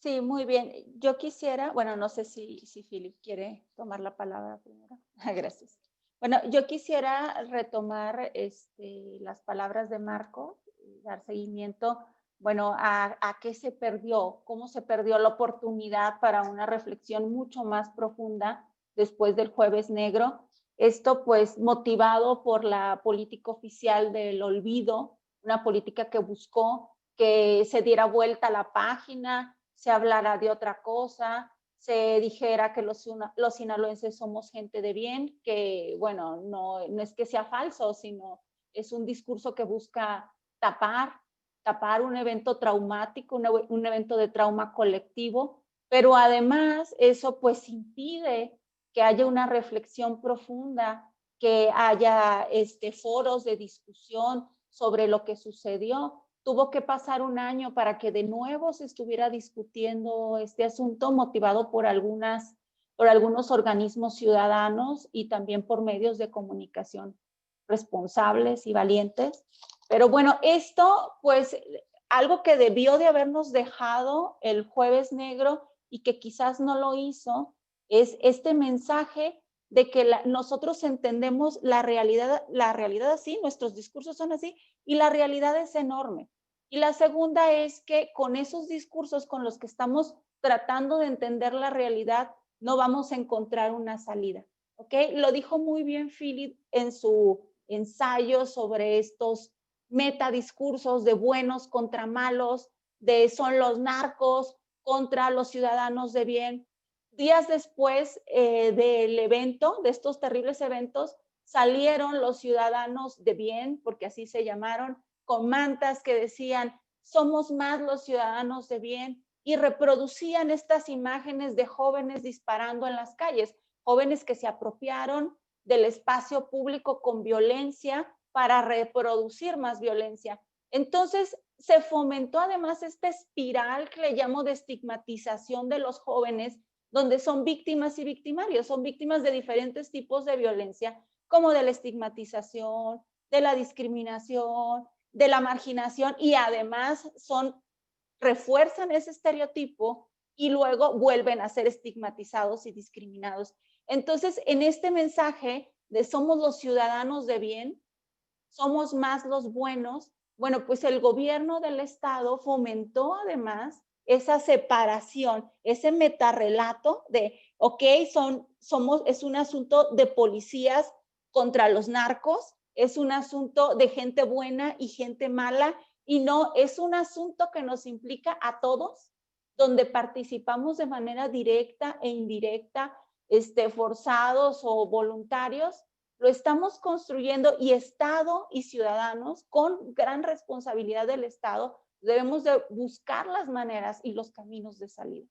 Sí, muy bien. Yo quisiera, bueno, no sé si Philip quiere tomar la palabra primero. Gracias. Bueno, yo quisiera retomar las palabras de Marco, dar seguimiento, bueno, a qué se perdió, cómo se perdió la oportunidad para una reflexión mucho más profunda después del Jueves Negro. Esto pues motivado por la política oficial del olvido, una política que buscó que se diera vuelta a la página, se hablara de otra cosa, se dijera que los sinaloenses somos gente de bien, que bueno, no es que sea falso, sino es un discurso que busca tapar un evento traumático, un evento de trauma colectivo, pero además eso pues impide que haya una reflexión profunda, que haya foros de discusión sobre lo que sucedió. Tuvo que pasar un año para que de nuevo se estuviera discutiendo este asunto, motivado por algunos organismos ciudadanos y también por medios de comunicación responsables y valientes. Pero bueno, esto pues algo que debió de habernos dejado el Jueves Negro y que quizás no lo hizo, es este mensaje de que nosotros entendemos la realidad así, nuestros discursos son así, y la realidad es enorme. Y la segunda es que con esos discursos con los que estamos tratando de entender la realidad, no vamos a encontrar una salida. ¿Ok? Lo dijo muy bien Philip en su ensayo sobre estos metadiscursos de buenos contra malos, de son los narcos contra los ciudadanos de bien. Días después del evento, de estos terribles eventos, salieron los ciudadanos de bien, porque así se llamaron, con mantas que decían, somos más los ciudadanos de bien, y reproducían estas imágenes de jóvenes disparando en las calles, jóvenes que se apropiaron del espacio público con violencia para reproducir más violencia. Entonces, se fomentó además esta espiral que le llamo de estigmatización de los jóvenes, donde son víctimas y victimarios, son víctimas de diferentes tipos de violencia, como de la estigmatización, de la discriminación, de la marginación, y además refuerzan ese estereotipo y luego vuelven a ser estigmatizados y discriminados. Entonces, en este mensaje de somos los ciudadanos de bien, somos más los buenos, bueno, pues el gobierno del estado fomentó además esa separación, ese metarrelato de, ok, es un asunto de policías contra los narcos, es un asunto de gente buena y gente mala, y no, es un asunto que nos implica a todos, donde participamos de manera directa e indirecta, forzados o voluntarios, lo estamos construyendo, y Estado y ciudadanos, con gran responsabilidad del Estado, debemos de buscar las maneras y los caminos de salida.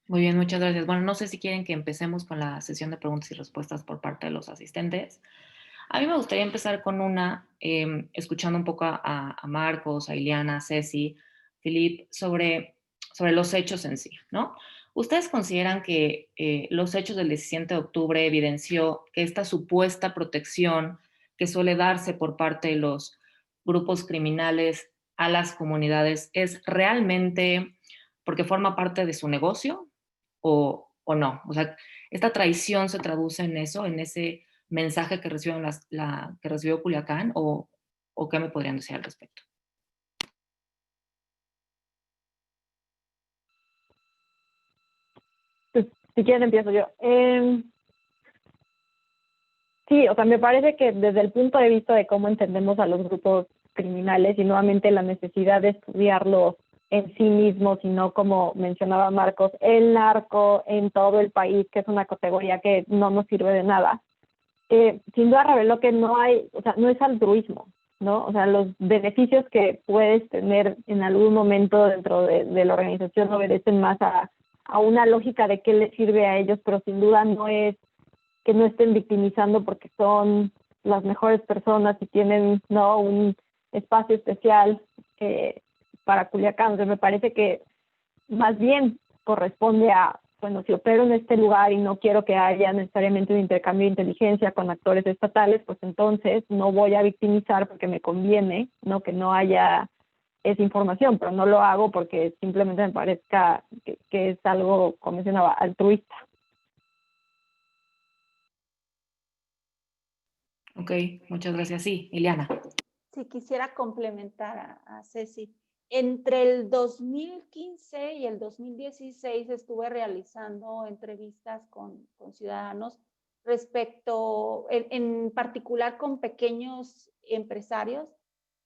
Muy bien, muchas gracias. Bueno, no sé si quieren que empecemos con la sesión de preguntas y respuestas por parte de los asistentes. A mí me gustaría empezar con una, escuchando un poco a Marcos, a Ileana, a Ceci, Filip, sobre los hechos en sí, ¿no? ¿Ustedes consideran que los hechos del 17 de octubre evidenció que esta supuesta protección que suele darse por parte de los grupos criminales a las comunidades es realmente porque forma parte de su negocio o no? O sea, ¿esta traición se traduce en eso, en ese mensaje que que recibió Culiacán o qué me podrían decir al respecto? Pues, si quieren empiezo yo. Sí, o sea, me parece que desde el punto de vista de cómo entendemos a los grupos criminales y nuevamente la necesidad de estudiarlos en sí mismos, y no como mencionaba Marcos, el narco en todo el país, que es una categoría que no nos sirve de nada, sin duda reveló que no hay, o sea, no es altruismo, ¿no? O sea, los beneficios que puedes tener en algún momento dentro de la organización obedecen más a una lógica de qué les sirve a ellos, pero sin duda no es que no estén victimizando porque son las mejores personas y tienen, ¿no?, un espacio especial para Culiacán. Entonces me parece que más bien corresponde a, bueno, si opero en este lugar y no quiero que haya necesariamente un intercambio de inteligencia con actores estatales, pues entonces no voy a victimizar porque me conviene, ¿no?, que no haya esa información, pero no lo hago porque simplemente me parezca que es algo, como mencionaba, altruista. Ok, muchas gracias. Sí, Ileana. Si quisiera complementar a Ceci. Entre el 2015 y el 2016 estuve realizando entrevistas con ciudadanos respecto, en particular con pequeños empresarios,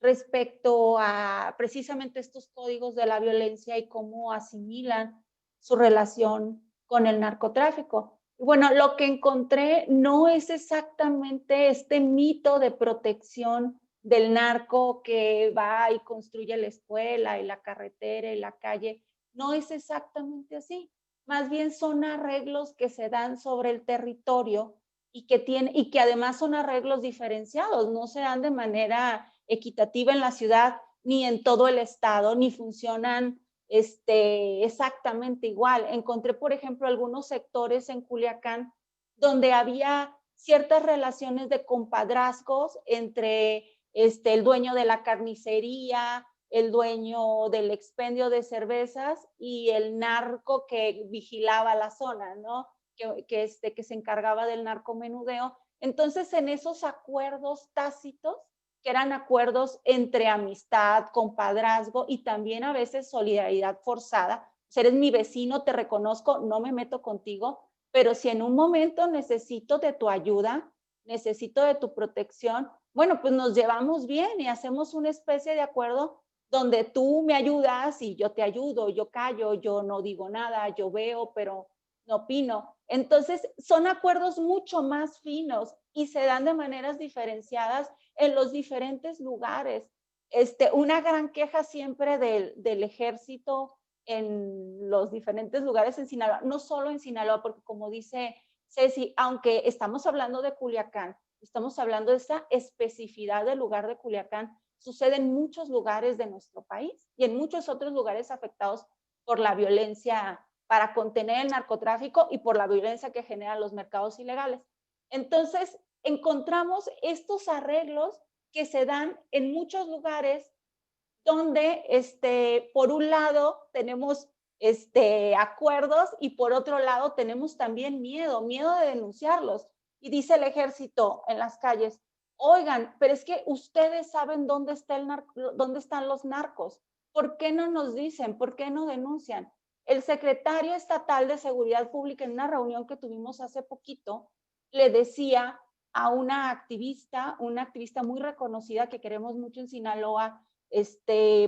respecto a precisamente estos códigos de la violencia y cómo asimilan su relación con el narcotráfico. Bueno, lo que encontré no es exactamente este mito de protección del narco que va y construye la escuela y la carretera y la calle. No es exactamente así. Más bien son arreglos que se dan sobre el territorio y que además son arreglos diferenciados, no se dan de manera equitativa en la ciudad ni en todo el estado, ni funcionan exactamente igual. Encontré, por ejemplo, algunos sectores en Culiacán donde había ciertas relaciones de compadrazgos entre el dueño de la carnicería, el dueño del expendio de cervezas y el narco que vigilaba la zona, ¿no? Que se encargaba del narcomenudeo. Entonces, en esos acuerdos tácitos, que eran acuerdos entre amistad, compadrazgo y también a veces solidaridad forzada. O sea, eres mi vecino, te reconozco, no me meto contigo, pero si en un momento necesito de tu ayuda, necesito de tu protección, bueno, pues nos llevamos bien y hacemos una especie de acuerdo donde tú me ayudas y yo te ayudo, yo callo, yo no digo nada, yo veo, pero no opino. Entonces, son acuerdos mucho más finos y se dan de maneras diferenciadas en los diferentes lugares. Una gran queja siempre del ejército en los diferentes lugares en Sinaloa, no solo en Sinaloa, porque como dice Ceci, aunque estamos hablando de Culiacán, estamos hablando de esa especificidad del lugar de Culiacán, sucede en muchos lugares de nuestro país y en muchos otros lugares afectados por la violencia para contener el narcotráfico y por la violencia que generan los mercados ilegales. Entonces, encontramos estos arreglos que se dan en muchos lugares donde por un lado tenemos acuerdos y por otro lado tenemos también miedo de denunciarlos. Y dice el ejército en las calles, oigan, pero es que ustedes saben dónde están los narcos. ¿Por qué no nos dicen? ¿Por qué no denuncian? El secretario estatal de Seguridad Pública en una reunión que tuvimos hace poquito, le decía a una activista muy reconocida que queremos mucho en Sinaloa,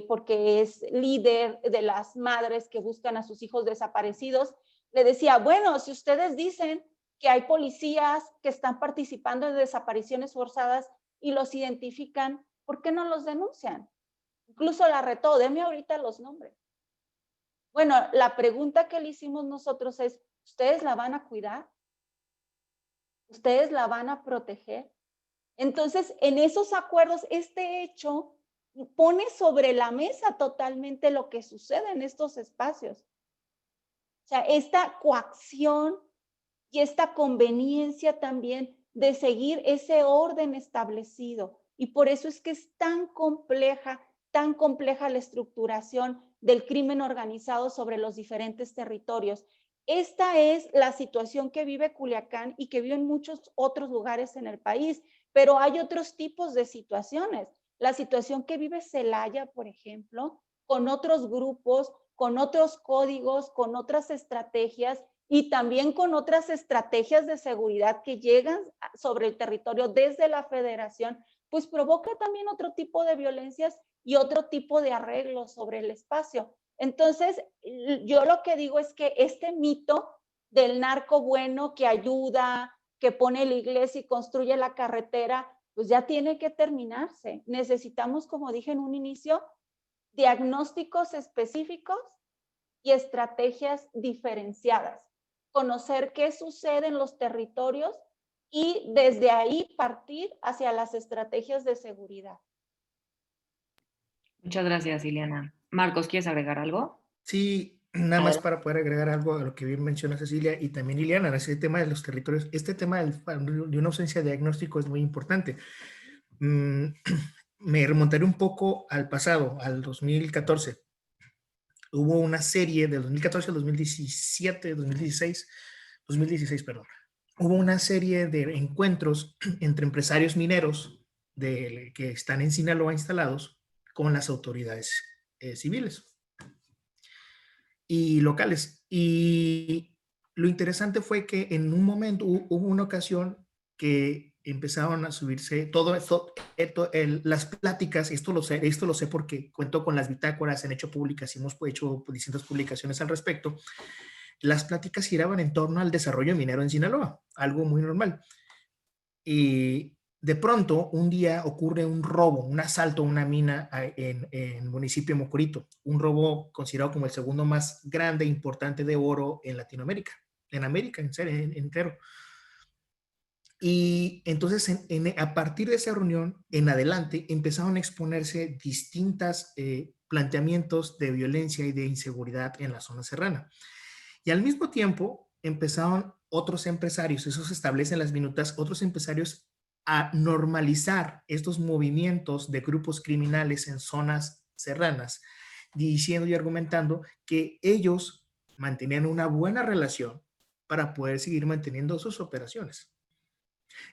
porque es líder de las madres que buscan a sus hijos desaparecidos, le decía, bueno, si ustedes dicen que hay policías que están participando en desapariciones forzadas y los identifican, ¿por qué no los denuncian? Incluso la retó, deme ahorita los nombres. Bueno, la pregunta que le hicimos nosotros es, ¿ustedes la van a cuidar? ¿Ustedes la van a proteger? Entonces, en esos acuerdos, este hecho pone sobre la mesa totalmente lo que sucede en estos espacios. O sea, esta coacción y esta conveniencia también de seguir ese orden establecido. Y por eso es que es tan compleja la estructuración del crimen organizado sobre los diferentes territorios. Esta es la situación que vive Culiacán y que vive en muchos otros lugares en el país, pero hay otros tipos de situaciones. La situación que vive Celaya, por ejemplo, con otros grupos, con otros códigos, con otras estrategias y también con otras estrategias de seguridad que llegan sobre el territorio desde la federación, pues provoca también otro tipo de violencias y otro tipo de arreglos sobre el espacio. Entonces, yo lo que digo es que este mito del narco bueno que ayuda, que pone la iglesia y construye la carretera, pues ya tiene que terminarse. Necesitamos, como dije en un inicio, diagnósticos específicos y estrategias diferenciadas. Conocer qué sucede en los territorios y desde ahí partir hacia las estrategias de seguridad. Muchas gracias, Ileana. Marcos, ¿quieres agregar algo? Sí, nada más Adelante. para poder agregar algo a lo que bien menciona Cecilia y también Liliana, ese tema de los territorios, este tema de una ausencia de diagnóstico es muy importante. Me remontaré un poco al pasado, al 2014. Hubo una serie del 2014 al 2017, 2016, perdón. Hubo una serie de encuentros entre empresarios mineros que están en Sinaloa instalados con las autoridades civiles y locales. Y lo interesante fue que en un momento hubo una ocasión que empezaron a subirse todo esto, las pláticas, esto lo sé porque cuento con las bitácoras, se han hecho públicas y hemos hecho distintas publicaciones al respecto. Las pláticas giraban en torno al desarrollo minero en Sinaloa, algo muy normal. Y de pronto, un día ocurre un robo, un asalto a una mina en el municipio de Mocorito, un robo considerado como el segundo más grande e importante de oro en Latinoamérica, en América entero. Y entonces, a partir de esa reunión en adelante, empezaron a exponerse distintos planteamientos de violencia y de inseguridad en la zona serrana. Y al mismo tiempo, empezaron otros empresarios, eso se establece en las minutas, otros empresarios a normalizar estos movimientos de grupos criminales en zonas serranas, diciendo y argumentando que ellos mantenían una buena relación para poder seguir manteniendo sus operaciones.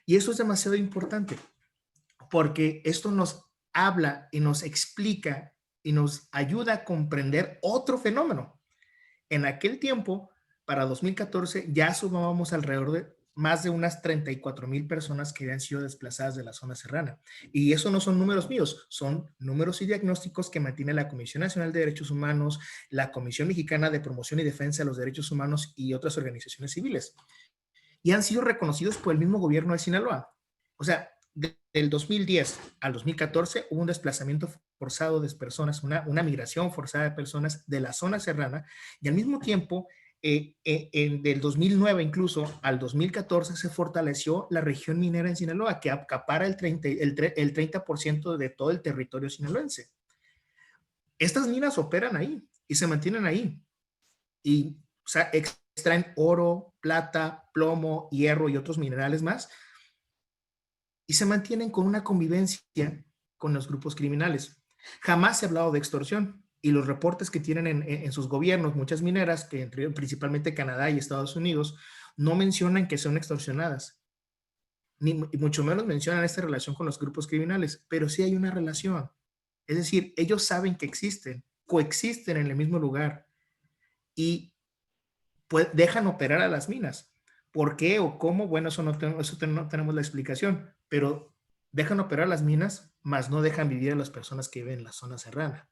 Y eso es demasiado importante, porque esto nos habla y nos explica y nos ayuda a comprender otro fenómeno. En aquel tiempo, para 2014, ya sumábamos alrededor de más de unas 34,000 personas que habían sido desplazadas de la zona serrana. Y eso no son números míos, son números y diagnósticos que mantiene la Comisión Nacional de Derechos Humanos, la Comisión Mexicana de Promoción y Defensa de los Derechos Humanos y otras organizaciones civiles. Y han sido reconocidos por el mismo gobierno de Sinaloa. O sea, del 2010 al 2014 hubo un desplazamiento forzado de personas, una migración forzada de personas de la zona serrana, y al mismo tiempo, del 2009 incluso al 2014 se fortaleció la región minera en Sinaloa, que acapara el 30% de todo el territorio sinaloense. Estas minas operan ahí y se mantienen ahí. Y, o sea, extraen oro, plata, plomo, hierro y otros minerales más, y se mantienen con una convivencia con los grupos criminales. Jamás se ha hablado de extorsión, y los reportes que tienen en sus gobiernos, muchas mineras, que principalmente Canadá y Estados Unidos, no mencionan que son extorsionadas, ni mucho menos mencionan esta relación con los grupos criminales, pero sí hay una relación. Es decir, ellos saben que existen, coexisten en el mismo lugar y pues dejan operar a las minas. ¿Por qué o cómo? Bueno, eso no tenemos la explicación, pero dejan operar las minas, más no dejan vivir a las personas que viven en la zona serrana,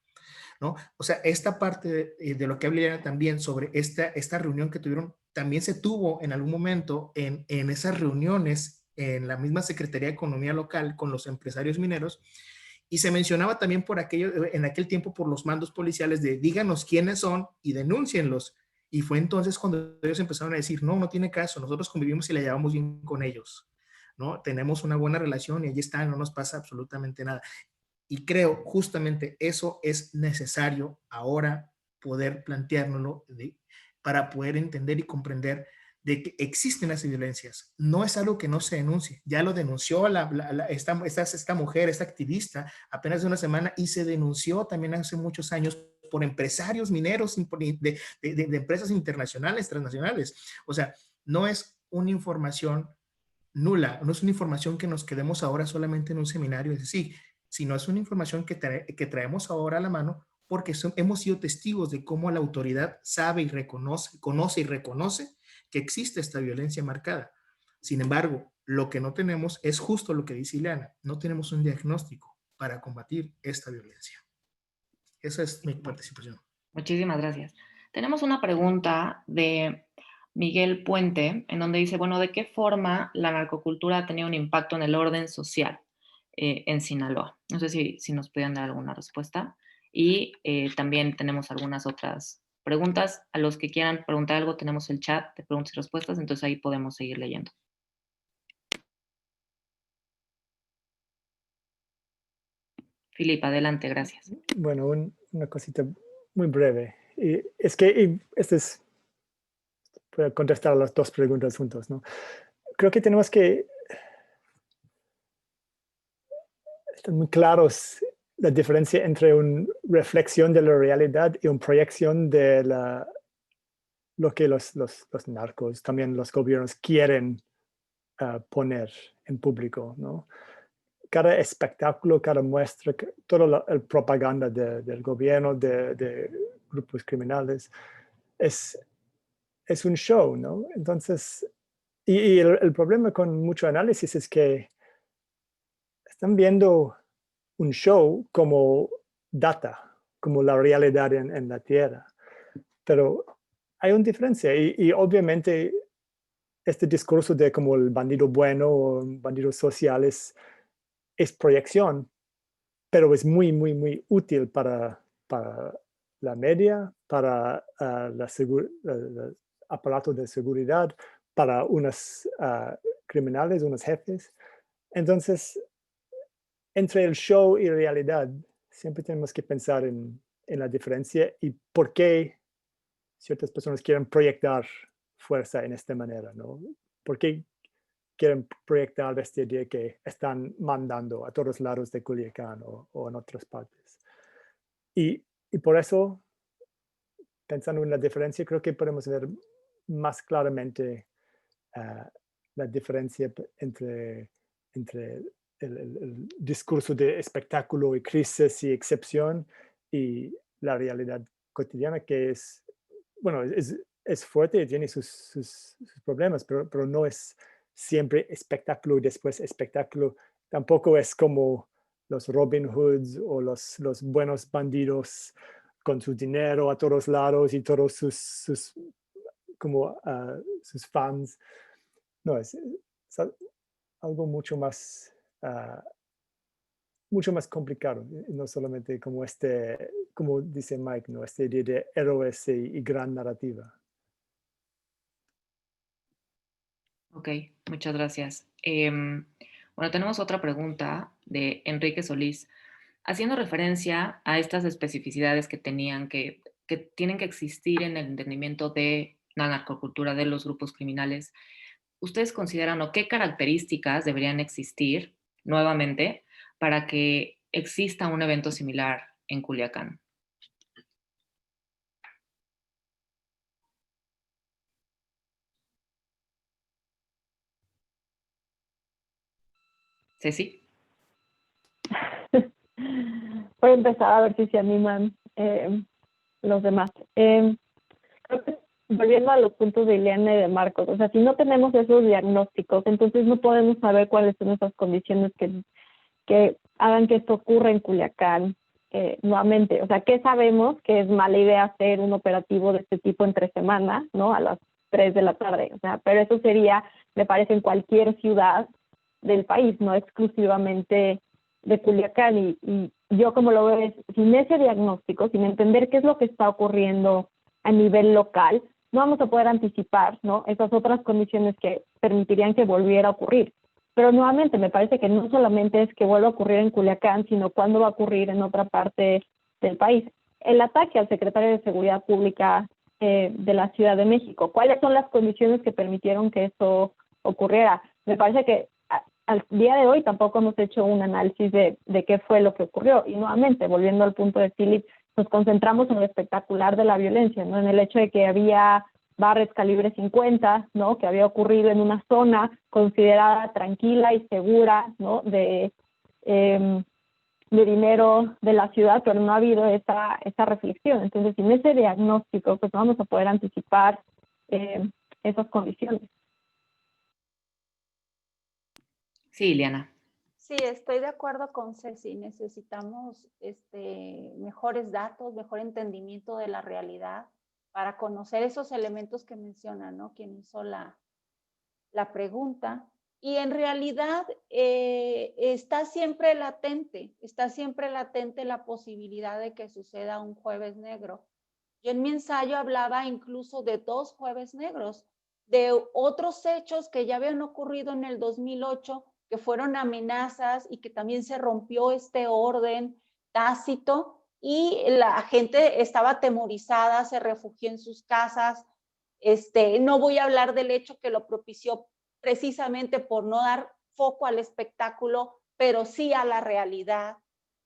¿no? O sea, esta parte de lo que hablé también sobre esta reunión que tuvieron, también se tuvo en algún momento en esas reuniones en la misma Secretaría de Economía Local con los empresarios mineros, Y se mencionaba también por en aquel tiempo por los mandos policiales de díganos quiénes son y denúncienlos. Y fue entonces cuando ellos empezaron a decir, no, no tiene caso, nosotros convivimos y la llevamos bien con ellos, ¿no? Tenemos una buena relación y allí está, no nos pasa absolutamente nada. Y creo justamente eso es necesario ahora poder planteárnoslo para poder entender y comprender de que existen las violencias. No es algo que no se denuncie. Ya lo denunció esta mujer, esta activista, apenas de una semana, y se denunció también hace muchos años por empresarios mineros de empresas internacionales, transnacionales. O sea, no es una información nula, no es una información que nos quedemos ahora solamente en un seminario, es decir, sino es una información que traemos ahora a la mano porque hemos sido testigos de cómo la autoridad sabe y conoce y reconoce que existe esta violencia marcada. Sin embargo, lo que no tenemos es justo lo que dice Ileana, no tenemos un diagnóstico para combatir esta violencia. Esa es mi participación. Muchísimas gracias. Tenemos una pregunta de Miguel Puente, en donde dice, bueno, ¿de qué forma la narcocultura ha tenido un impacto en el orden social en Sinaloa? No sé si nos pudieran dar alguna respuesta. Y también tenemos algunas otras preguntas. A los que quieran preguntar algo, tenemos el chat de preguntas y respuestas, entonces ahí podemos seguir leyendo. Filipe, adelante, gracias. Bueno, una cosita muy breve. Y es que esto es, voy a contestar a las dos preguntas juntos, ¿no? Creo que tenemos que estar muy claros la diferencia entre una reflexión de la realidad y una proyección de lo que los narcos, también los gobiernos quieren poner en público, ¿no? Cada espectáculo, cada muestra, toda la propaganda del gobierno, de grupos criminales, es un show, ¿no? Entonces, y el problema con mucho análisis es que están viendo un show como data, como la realidad en la Tierra. Pero hay una diferencia y obviamente este discurso de como el bandido bueno o bandido social es proyección, pero es muy, muy, muy útil para la media, para el aparato de seguridad, para unos criminales, unos jefes. Entonces, entre el show y la realidad, siempre tenemos que pensar en la diferencia y por qué ciertas personas quieren proyectar fuerza en esta manera, ¿no? ¿Por qué quieren proyectar esta idea que están mandando a todos lados de Culiacán o en otras partes? Y por eso, pensando en la diferencia, creo que podemos ver más claramente la diferencia entre el discurso de espectáculo y crisis y excepción y la realidad cotidiana, que es, bueno, es fuerte y tiene sus problemas, pero no es siempre espectáculo y después espectáculo. Tampoco es como los Robin Hoods o los buenos bandidos con su dinero a todos lados y todos sus fans. No, es algo mucho más complicado, no solamente como como dice Mike, ¿no? Esta idea de héroes y gran narrativa. Ok, muchas gracias. Bueno, tenemos otra pregunta de Enrique Solís. Haciendo referencia a estas especificidades que tienen que existir en el entendimiento de la narcocultura de los grupos criminales, ¿ustedes consideran o qué características deberían existir nuevamente para que exista un evento similar en Culiacán? Ceci. Voy a empezar a ver si se animan los demás. Creo que volviendo a los puntos de Ileana y de Marcos, o sea, si no tenemos esos diagnósticos, entonces no podemos saber cuáles son esas condiciones que hagan que esto ocurra en Culiacán nuevamente. O sea, ¿qué sabemos que es mala idea hacer un operativo de este tipo entre semana, ¿no? A las 3 de la tarde. O sea, pero eso sería, me parece, en cualquier ciudad del país, no exclusivamente de Culiacán y yo como lo veo es, sin ese diagnóstico, sin entender qué es lo que está ocurriendo a nivel local, no vamos a poder anticipar, ¿no?, esas otras condiciones que permitirían que volviera a ocurrir. Pero nuevamente me parece que no solamente es que vuelva a ocurrir en Culiacán, sino cuándo va a ocurrir en otra parte del país. El ataque al secretario de Seguridad Pública de la Ciudad de México, ¿cuáles son las condiciones que permitieron que eso ocurriera? Me parece que al día de hoy tampoco hemos hecho un análisis de qué fue lo que ocurrió. Y nuevamente, volviendo al punto de Philip, nos concentramos en lo espectacular de la violencia, ¿no?, en el hecho de que había Barretts calibre 50, ¿no?, que había ocurrido en una zona considerada tranquila y segura, ¿no?, de dinero de la ciudad, pero no ha habido esa reflexión. Entonces, sin ese diagnóstico, pues no vamos a poder anticipar esas condiciones. Sí, Ileana. Sí, estoy de acuerdo con Ceci. Necesitamos mejores datos, mejor entendimiento de la realidad para conocer esos elementos que menciona, ¿no?, quien hizo la pregunta. Y en realidad está siempre latente la posibilidad de que suceda un jueves negro. Yo en mi ensayo hablaba incluso de 2 jueves negros, de otros hechos que ya habían ocurrido en el 2008, que fueron amenazas y que también se rompió este orden tácito y la gente estaba atemorizada, se refugió en sus casas. No voy a hablar del hecho que lo propició precisamente por no dar foco al espectáculo, pero sí a la realidad.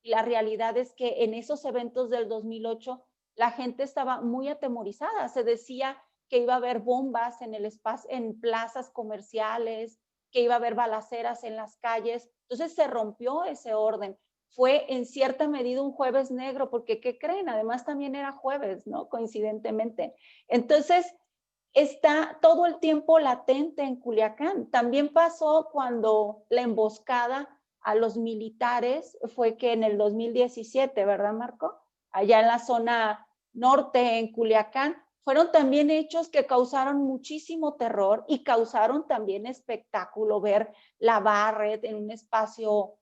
Y la realidad es que en esos eventos del 2008 la gente estaba muy atemorizada. Se decía que iba a haber bombas en el espacio, en plazas comerciales, que iba a haber balaceras en las calles. Entonces se rompió ese orden. Fue en cierta medida un jueves negro, porque ¿qué creen? Además también era jueves, ¿no?, coincidentemente. Entonces está todo el tiempo latente en Culiacán. También pasó cuando la emboscada a los militares fue que en el 2017, ¿verdad, Marco? Allá en la zona norte, en Culiacán, fueron también hechos que causaron muchísimo terror y causaron también espectáculo ver la Barrett en un espacio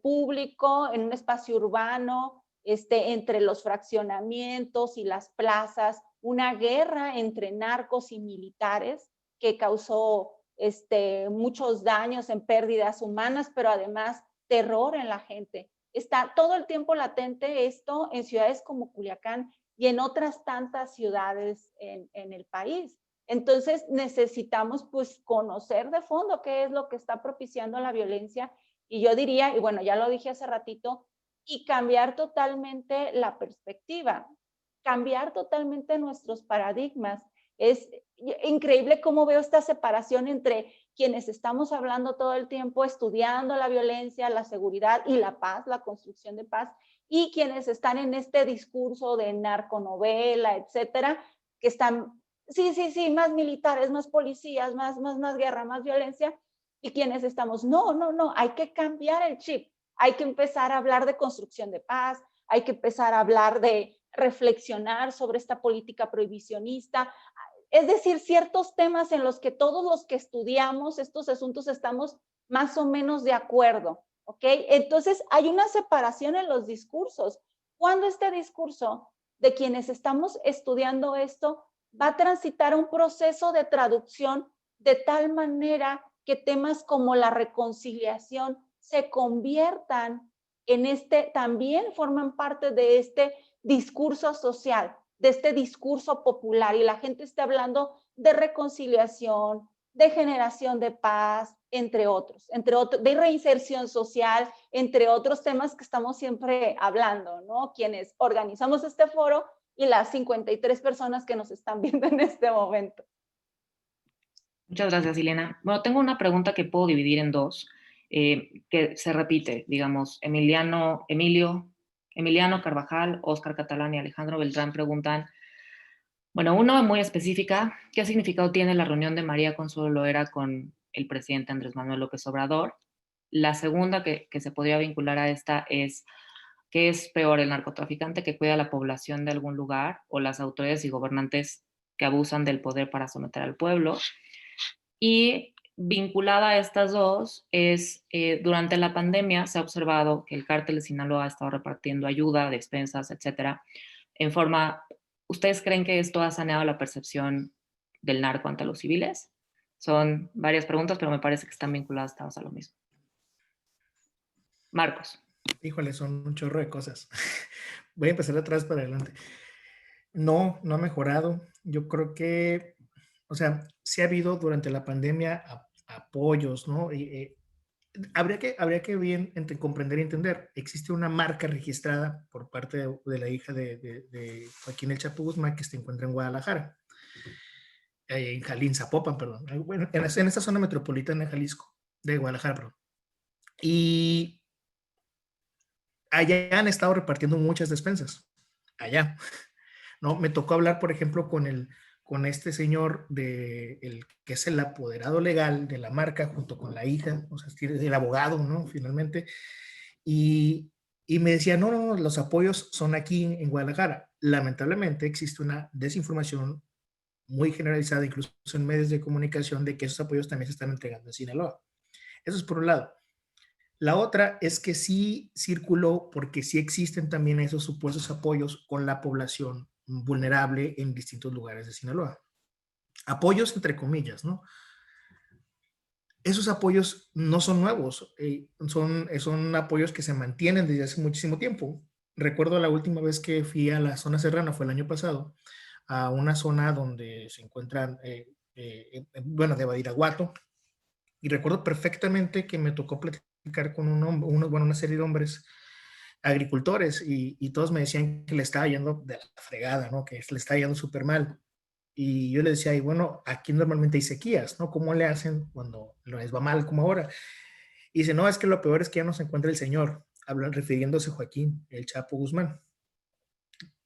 público, en un espacio urbano, entre los fraccionamientos y las plazas, una guerra entre narcos y militares que causó muchos daños en pérdidas humanas, pero además terror en la gente. Está todo el tiempo latente esto en ciudades como Culiacán y en otras tantas ciudades en el país. Entonces necesitamos pues conocer de fondo qué es lo que está propiciando la violencia, y yo diría, y bueno, ya lo dije hace ratito, y cambiar totalmente la perspectiva, cambiar totalmente nuestros paradigmas. Es increíble cómo veo esta separación entre quienes estamos hablando todo el tiempo, estudiando la violencia, la seguridad y la paz, la construcción de paz, y quienes están en este discurso de narconovela, etcétera, que están, sí, más militares, más policías, más guerra, más violencia, y quienes estamos, no, hay que cambiar el chip, hay que empezar a hablar de construcción de paz, hay que empezar a hablar de reflexionar sobre esta política prohibicionista, es decir, ciertos temas en los que todos los que estudiamos estos asuntos estamos más o menos de acuerdo, ¿ok? Entonces hay una separación en los discursos. ¿Cuándo este discurso de quienes estamos estudiando esto va a transitar un proceso de traducción de tal manera que temas como la reconciliación se conviertan en también forman parte de este discurso social, de este discurso popular, y la gente está hablando de reconciliación, de generación de paz, entre otros, de reinserción social, entre otros temas que estamos siempre hablando, ¿no? Quienes organizamos este foro y las 53 personas que nos están viendo en este momento. Muchas gracias, Ileana. Bueno, tengo una pregunta que puedo dividir en dos, que se repite, digamos, Emiliano Carvajal, Óscar Catalán y Alejandro Beltrán preguntan, bueno, uno muy específica, ¿qué significado tiene la reunión de María Consuelo Loera con el presidente Andrés Manuel López Obrador? La segunda que se podría vincular a esta es, ¿qué es peor, el narcotraficante que cuida a la población de algún lugar o las autoridades y gobernantes que abusan del poder para someter al pueblo? Y vinculada a estas dos es, durante la pandemia se ha observado que el cártel de Sinaloa ha estado repartiendo ayuda, despensas, etcétera, en forma, ¿ustedes creen que esto ha saneado la percepción del narco ante los civiles? Son varias preguntas, pero me parece que están vinculadas todas a lo mismo. Marcos. Híjole, son un chorro de cosas. Voy a empezar de atrás para adelante. No, no ha mejorado. Yo creo que, o sea, sí ha habido durante la pandemia apoyos, ¿no? Habría que bien comprender y entender. Existe una marca registrada por parte de la hija de Joaquín El Chapo Guzmán que se encuentra en Guadalajara, en Jalín, Zapopan, perdón. Bueno, en esta zona metropolitana de Jalisco, de Guadalajara, perdón. Y allá han estado repartiendo muchas despensas. Allá. ¿No? Me tocó hablar, por ejemplo, con este señor que es el apoderado legal de la marca junto con la hija, o sea, el abogado, ¿no? Finalmente. Y me decía, no, los apoyos son aquí en Guadalajara. Lamentablemente existe una desinformación muy generalizada, incluso en medios de comunicación, de que esos apoyos también se están entregando en Sinaloa. Eso es por un lado. La otra es que sí circuló porque sí existen también esos supuestos apoyos con la población vulnerable en distintos lugares de Sinaloa. Apoyos entre comillas, ¿no? Esos apoyos no son nuevos, son apoyos que se mantienen desde hace muchísimo tiempo. Recuerdo la última vez que fui a la zona serrana, fue el año pasado, a una zona donde se encuentran, bueno, de Badiraguato, y recuerdo perfectamente que me tocó platicar con una serie de hombres agricultores y todos me decían que le estaba yendo de la fregada, ¿no? Que le estaba yendo súper mal. Y yo le decía, y bueno, aquí normalmente hay sequías, ¿no? ¿Cómo le hacen cuando les va mal como ahora? Y dice, no, es que lo peor es que ya no se encuentra el señor, hablan refiriéndose a Joaquín, el Chapo Guzmán.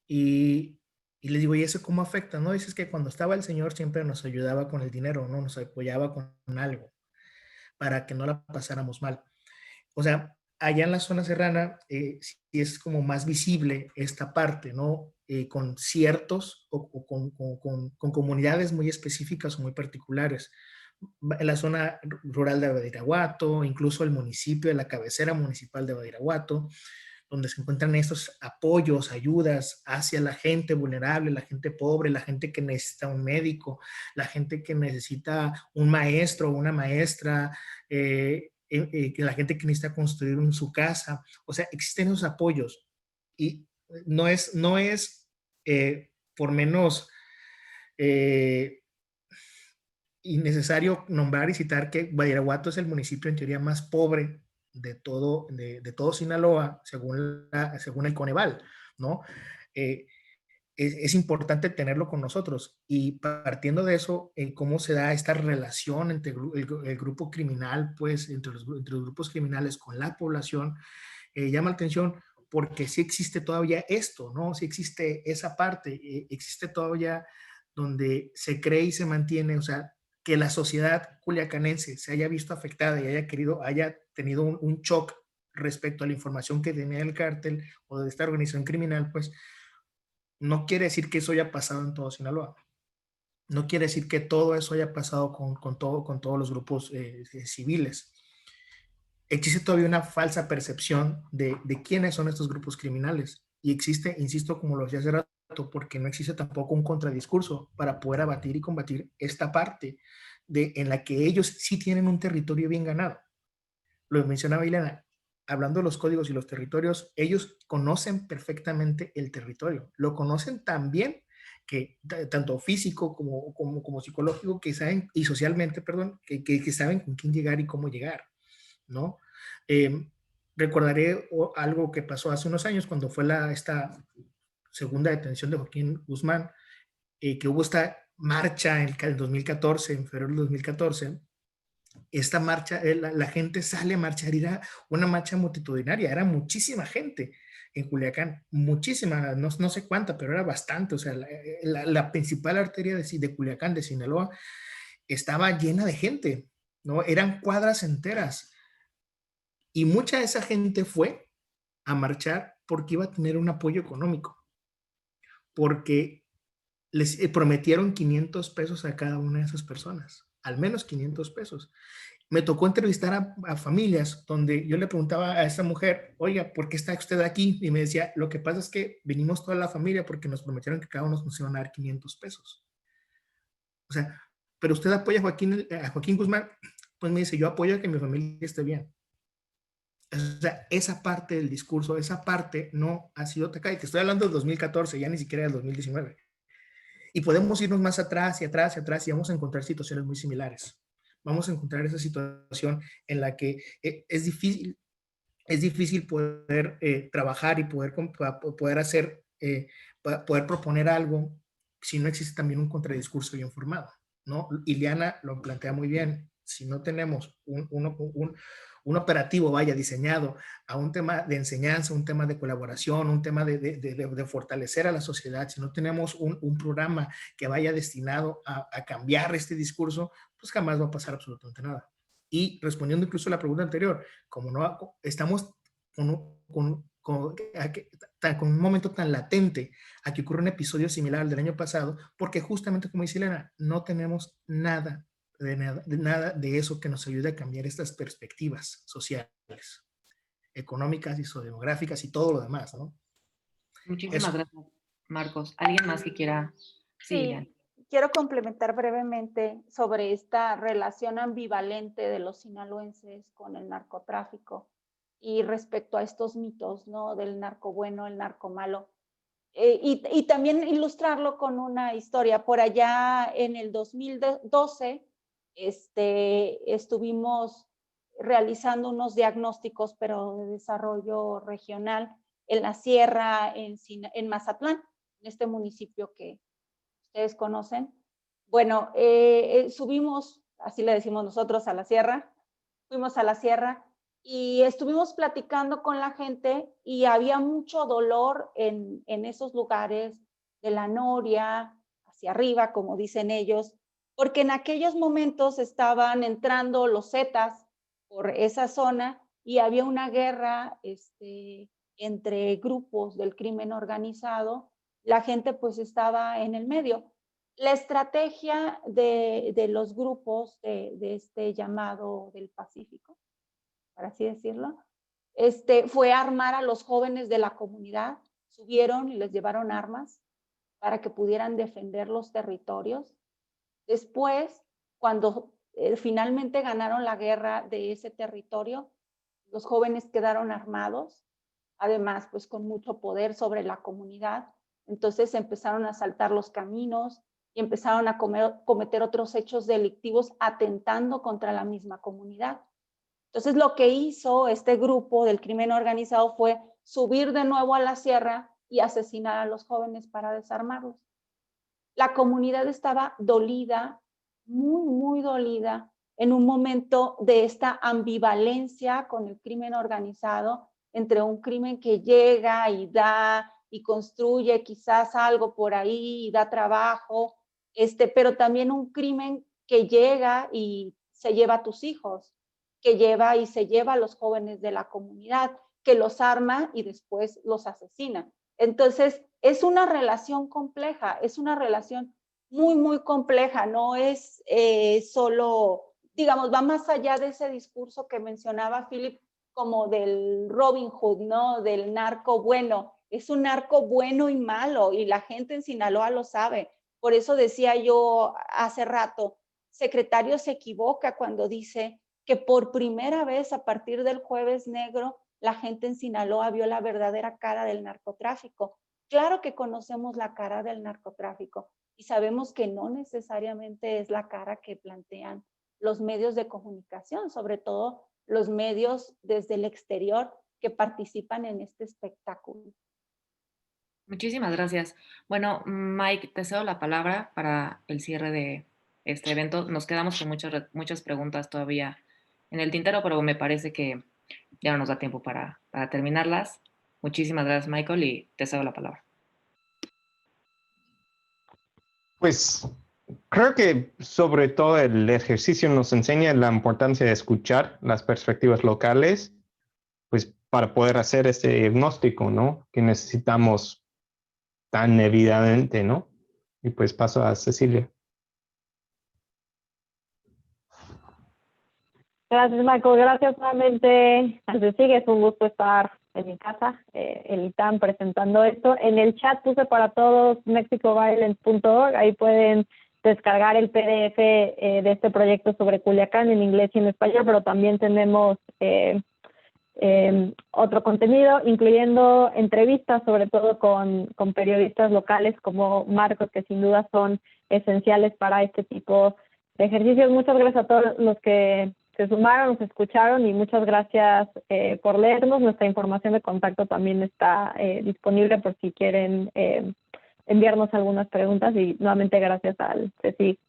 Y les digo, ¿y eso cómo afecta? No, dices que cuando estaba el señor siempre nos ayudaba con el dinero, ¿no? Nos apoyaba con algo para que no la pasáramos mal. O sea, allá en la zona serrana sí es como más visible esta parte, ¿no? Con ciertos o con comunidades muy específicas o muy particulares. En la zona rural de Badiraguato, incluso el municipio, la cabecera municipal de Badiraguato, donde se encuentran estos apoyos, ayudas hacia la gente vulnerable, la gente pobre, la gente que necesita un médico, la gente que necesita un maestro o una maestra, la gente que necesita construir su casa. O sea, existen esos apoyos y no es por menos innecesario nombrar y citar que Badiraguato es el municipio en teoría más pobre de todo Sinaloa, según el Coneval, ¿no? Es importante tenerlo con nosotros y partiendo de eso, cómo se da esta relación entre el grupo criminal, pues, entre los grupos criminales con la población, llama la atención porque sí existe todavía esto, ¿no? Sí existe esa parte, existe todavía donde se cree y se mantiene, o sea, que la sociedad culiacanense se haya visto afectada y haya tenido un shock respecto a la información que tenía el cártel o de esta organización criminal, pues no quiere decir que eso haya pasado en todo Sinaloa. No quiere decir que todo eso haya pasado con todos los grupos civiles. Existe todavía una falsa percepción de quiénes son estos grupos criminales. Y existe, insisto, como lo decía hace rato, porque no existe tampoco un contradiscurso para poder abatir y combatir esta parte en la que ellos sí tienen un territorio bien ganado. Lo mencionaba Ileana, hablando de los códigos y los territorios, ellos conocen perfectamente el territorio. Lo conocen tan bien que tanto físico como psicológico que saben, y socialmente, perdón, que saben con quién llegar y cómo llegar, ¿no? Recordaré algo que pasó hace unos años cuando fue esta segunda detención de Joaquín Guzmán, que hubo esta marcha en 2014, en febrero del 2014. Esta marcha, la gente sale a marchar, era una marcha multitudinaria, era muchísima gente en Culiacán, muchísima, no sé cuánta, pero era bastante. O sea, la principal arteria de Culiacán, de Sinaloa, estaba llena de gente, ¿no? Eran cuadras enteras. Y mucha de esa gente fue a marchar porque iba a tener un apoyo económico, porque les prometieron 500 pesos a cada una de esas personas, al menos 500 pesos. Me tocó entrevistar a familias donde yo le preguntaba a esta mujer, oiga, ¿por qué está usted aquí? Y me decía, lo que pasa es que vinimos toda la familia porque nos prometieron que cada uno nos iban a dar 500 pesos. O sea, pero usted apoya a Joaquín Guzmán, pues me dice, yo apoyo a que mi familia esté bien. O sea, esa parte del discurso, esa parte no ha sido atacada. Y te estoy hablando del 2014, ya ni siquiera del 2019. Y podemos irnos más atrás y atrás y atrás y vamos a encontrar situaciones muy similares. Vamos a encontrar esa situación en la que es difícil poder trabajar y poder hacer, poder proponer algo si no existe también un contradiscurso bien formado, ¿no? Ileana lo plantea muy bien. Si no tenemos un operativo, vaya, diseñado a un tema de enseñanza, un tema de colaboración, un tema de fortalecer a la sociedad, si no tenemos un programa que vaya destinado a cambiar este discurso, pues jamás va a pasar absolutamente nada. Y respondiendo incluso a la pregunta anterior, como no estamos con un momento tan latente a que ocurra un episodio similar al del año pasado, porque justamente como dice Elena, no tenemos nada de eso que nos ayude a cambiar estas perspectivas sociales, económicas y sociodemográficas y todo lo demás, ¿no? Muchísimas gracias, Marcos. ¿Alguien más que quiera? Sí, quiero complementar brevemente sobre esta relación ambivalente de los sinaloenses con el narcotráfico y respecto a estos mitos, ¿no? Del narco bueno, el narco malo. Y también ilustrarlo con una historia. Por allá en el 2012 estuvimos realizando unos diagnósticos, pero de desarrollo regional en la sierra, en Mazatlán, en este municipio que ustedes conocen. Bueno, subimos, así le decimos nosotros, a la sierra, fuimos a la sierra y estuvimos platicando con la gente y había mucho dolor en esos lugares de la Noria, hacia arriba, como dicen ellos, porque en aquellos momentos estaban entrando los Zetas por esa zona y había una guerra entre grupos del crimen organizado. La gente pues estaba en el medio. La estrategia de los grupos de este llamado del Pacífico, por así decirlo, fue armar a los jóvenes de la comunidad, subieron y les llevaron armas para que pudieran defender los territorios. Después, cuando finalmente ganaron la guerra de ese territorio, los jóvenes quedaron armados, además pues con mucho poder sobre la comunidad. Entonces empezaron a asaltar los caminos y empezaron a cometer otros hechos delictivos atentando contra la misma comunidad. Entonces lo que hizo este grupo del crimen organizado fue subir de nuevo a la sierra y asesinar a los jóvenes para desarmarlos. La comunidad estaba dolida, muy, muy dolida, en un momento de esta ambivalencia con el crimen organizado, entre un crimen que llega y da y construye quizás algo por ahí y da trabajo, pero también un crimen que llega y se lleva a tus hijos, que lleva y se lleva a los jóvenes de la comunidad, que los arma y después los asesina. Entonces, es una relación compleja, es una relación muy, muy compleja, no es solo, digamos, va más allá de ese discurso que mencionaba Philip como del Robin Hood, ¿no? Del narco bueno. Es un narco bueno y malo y la gente en Sinaloa lo sabe. Por eso decía yo hace rato, secretario se equivoca cuando dice que por primera vez a partir del Jueves Negro la gente en Sinaloa vio la verdadera cara del narcotráfico. Claro que conocemos la cara del narcotráfico y sabemos que no necesariamente es la cara que plantean los medios de comunicación, sobre todo los medios desde el exterior que participan en este espectáculo. Muchísimas gracias. Bueno, Mike, te cedo la palabra para el cierre de este evento. Nos quedamos con muchas preguntas todavía en el tintero, pero me parece que ya no nos da tiempo para terminarlas. Muchísimas gracias, Michael, y te cedo la palabra. Pues creo que sobre todo el ejercicio nos enseña la importancia de escuchar las perspectivas locales, pues para poder hacer este diagnóstico, ¿no? Que necesitamos tan evidente, ¿no? Y pues paso a Cecilia. Gracias, Marco. Gracias nuevamente al CSIC. Es un gusto estar en mi casa, el ITAM, presentando esto. En el chat puse para todos mexicoviolence.org. Ahí pueden descargar el PDF de este proyecto sobre Culiacán en inglés y en español, pero también tenemos otro contenido, incluyendo entrevistas, sobre todo con periodistas locales como Marcos, que sin duda son esenciales para este tipo de ejercicios. Muchas gracias a todos los que se sumaron, nos escucharon, y muchas gracias por leernos. Nuestra información de contacto también está disponible por si quieren enviarnos algunas preguntas, y nuevamente gracias al CSIC.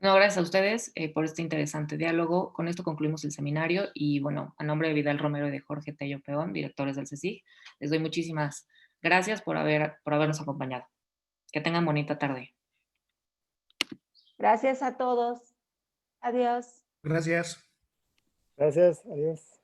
No, gracias a ustedes por este interesante diálogo. Con esto concluimos el seminario y bueno, a nombre de Vidal Romero y de Jorge Tello Peón, directores del CSIC, les doy muchísimas gracias por habernos acompañado. Que tengan bonita tarde. Gracias a todos. Adiós. Gracias. Gracias, adiós.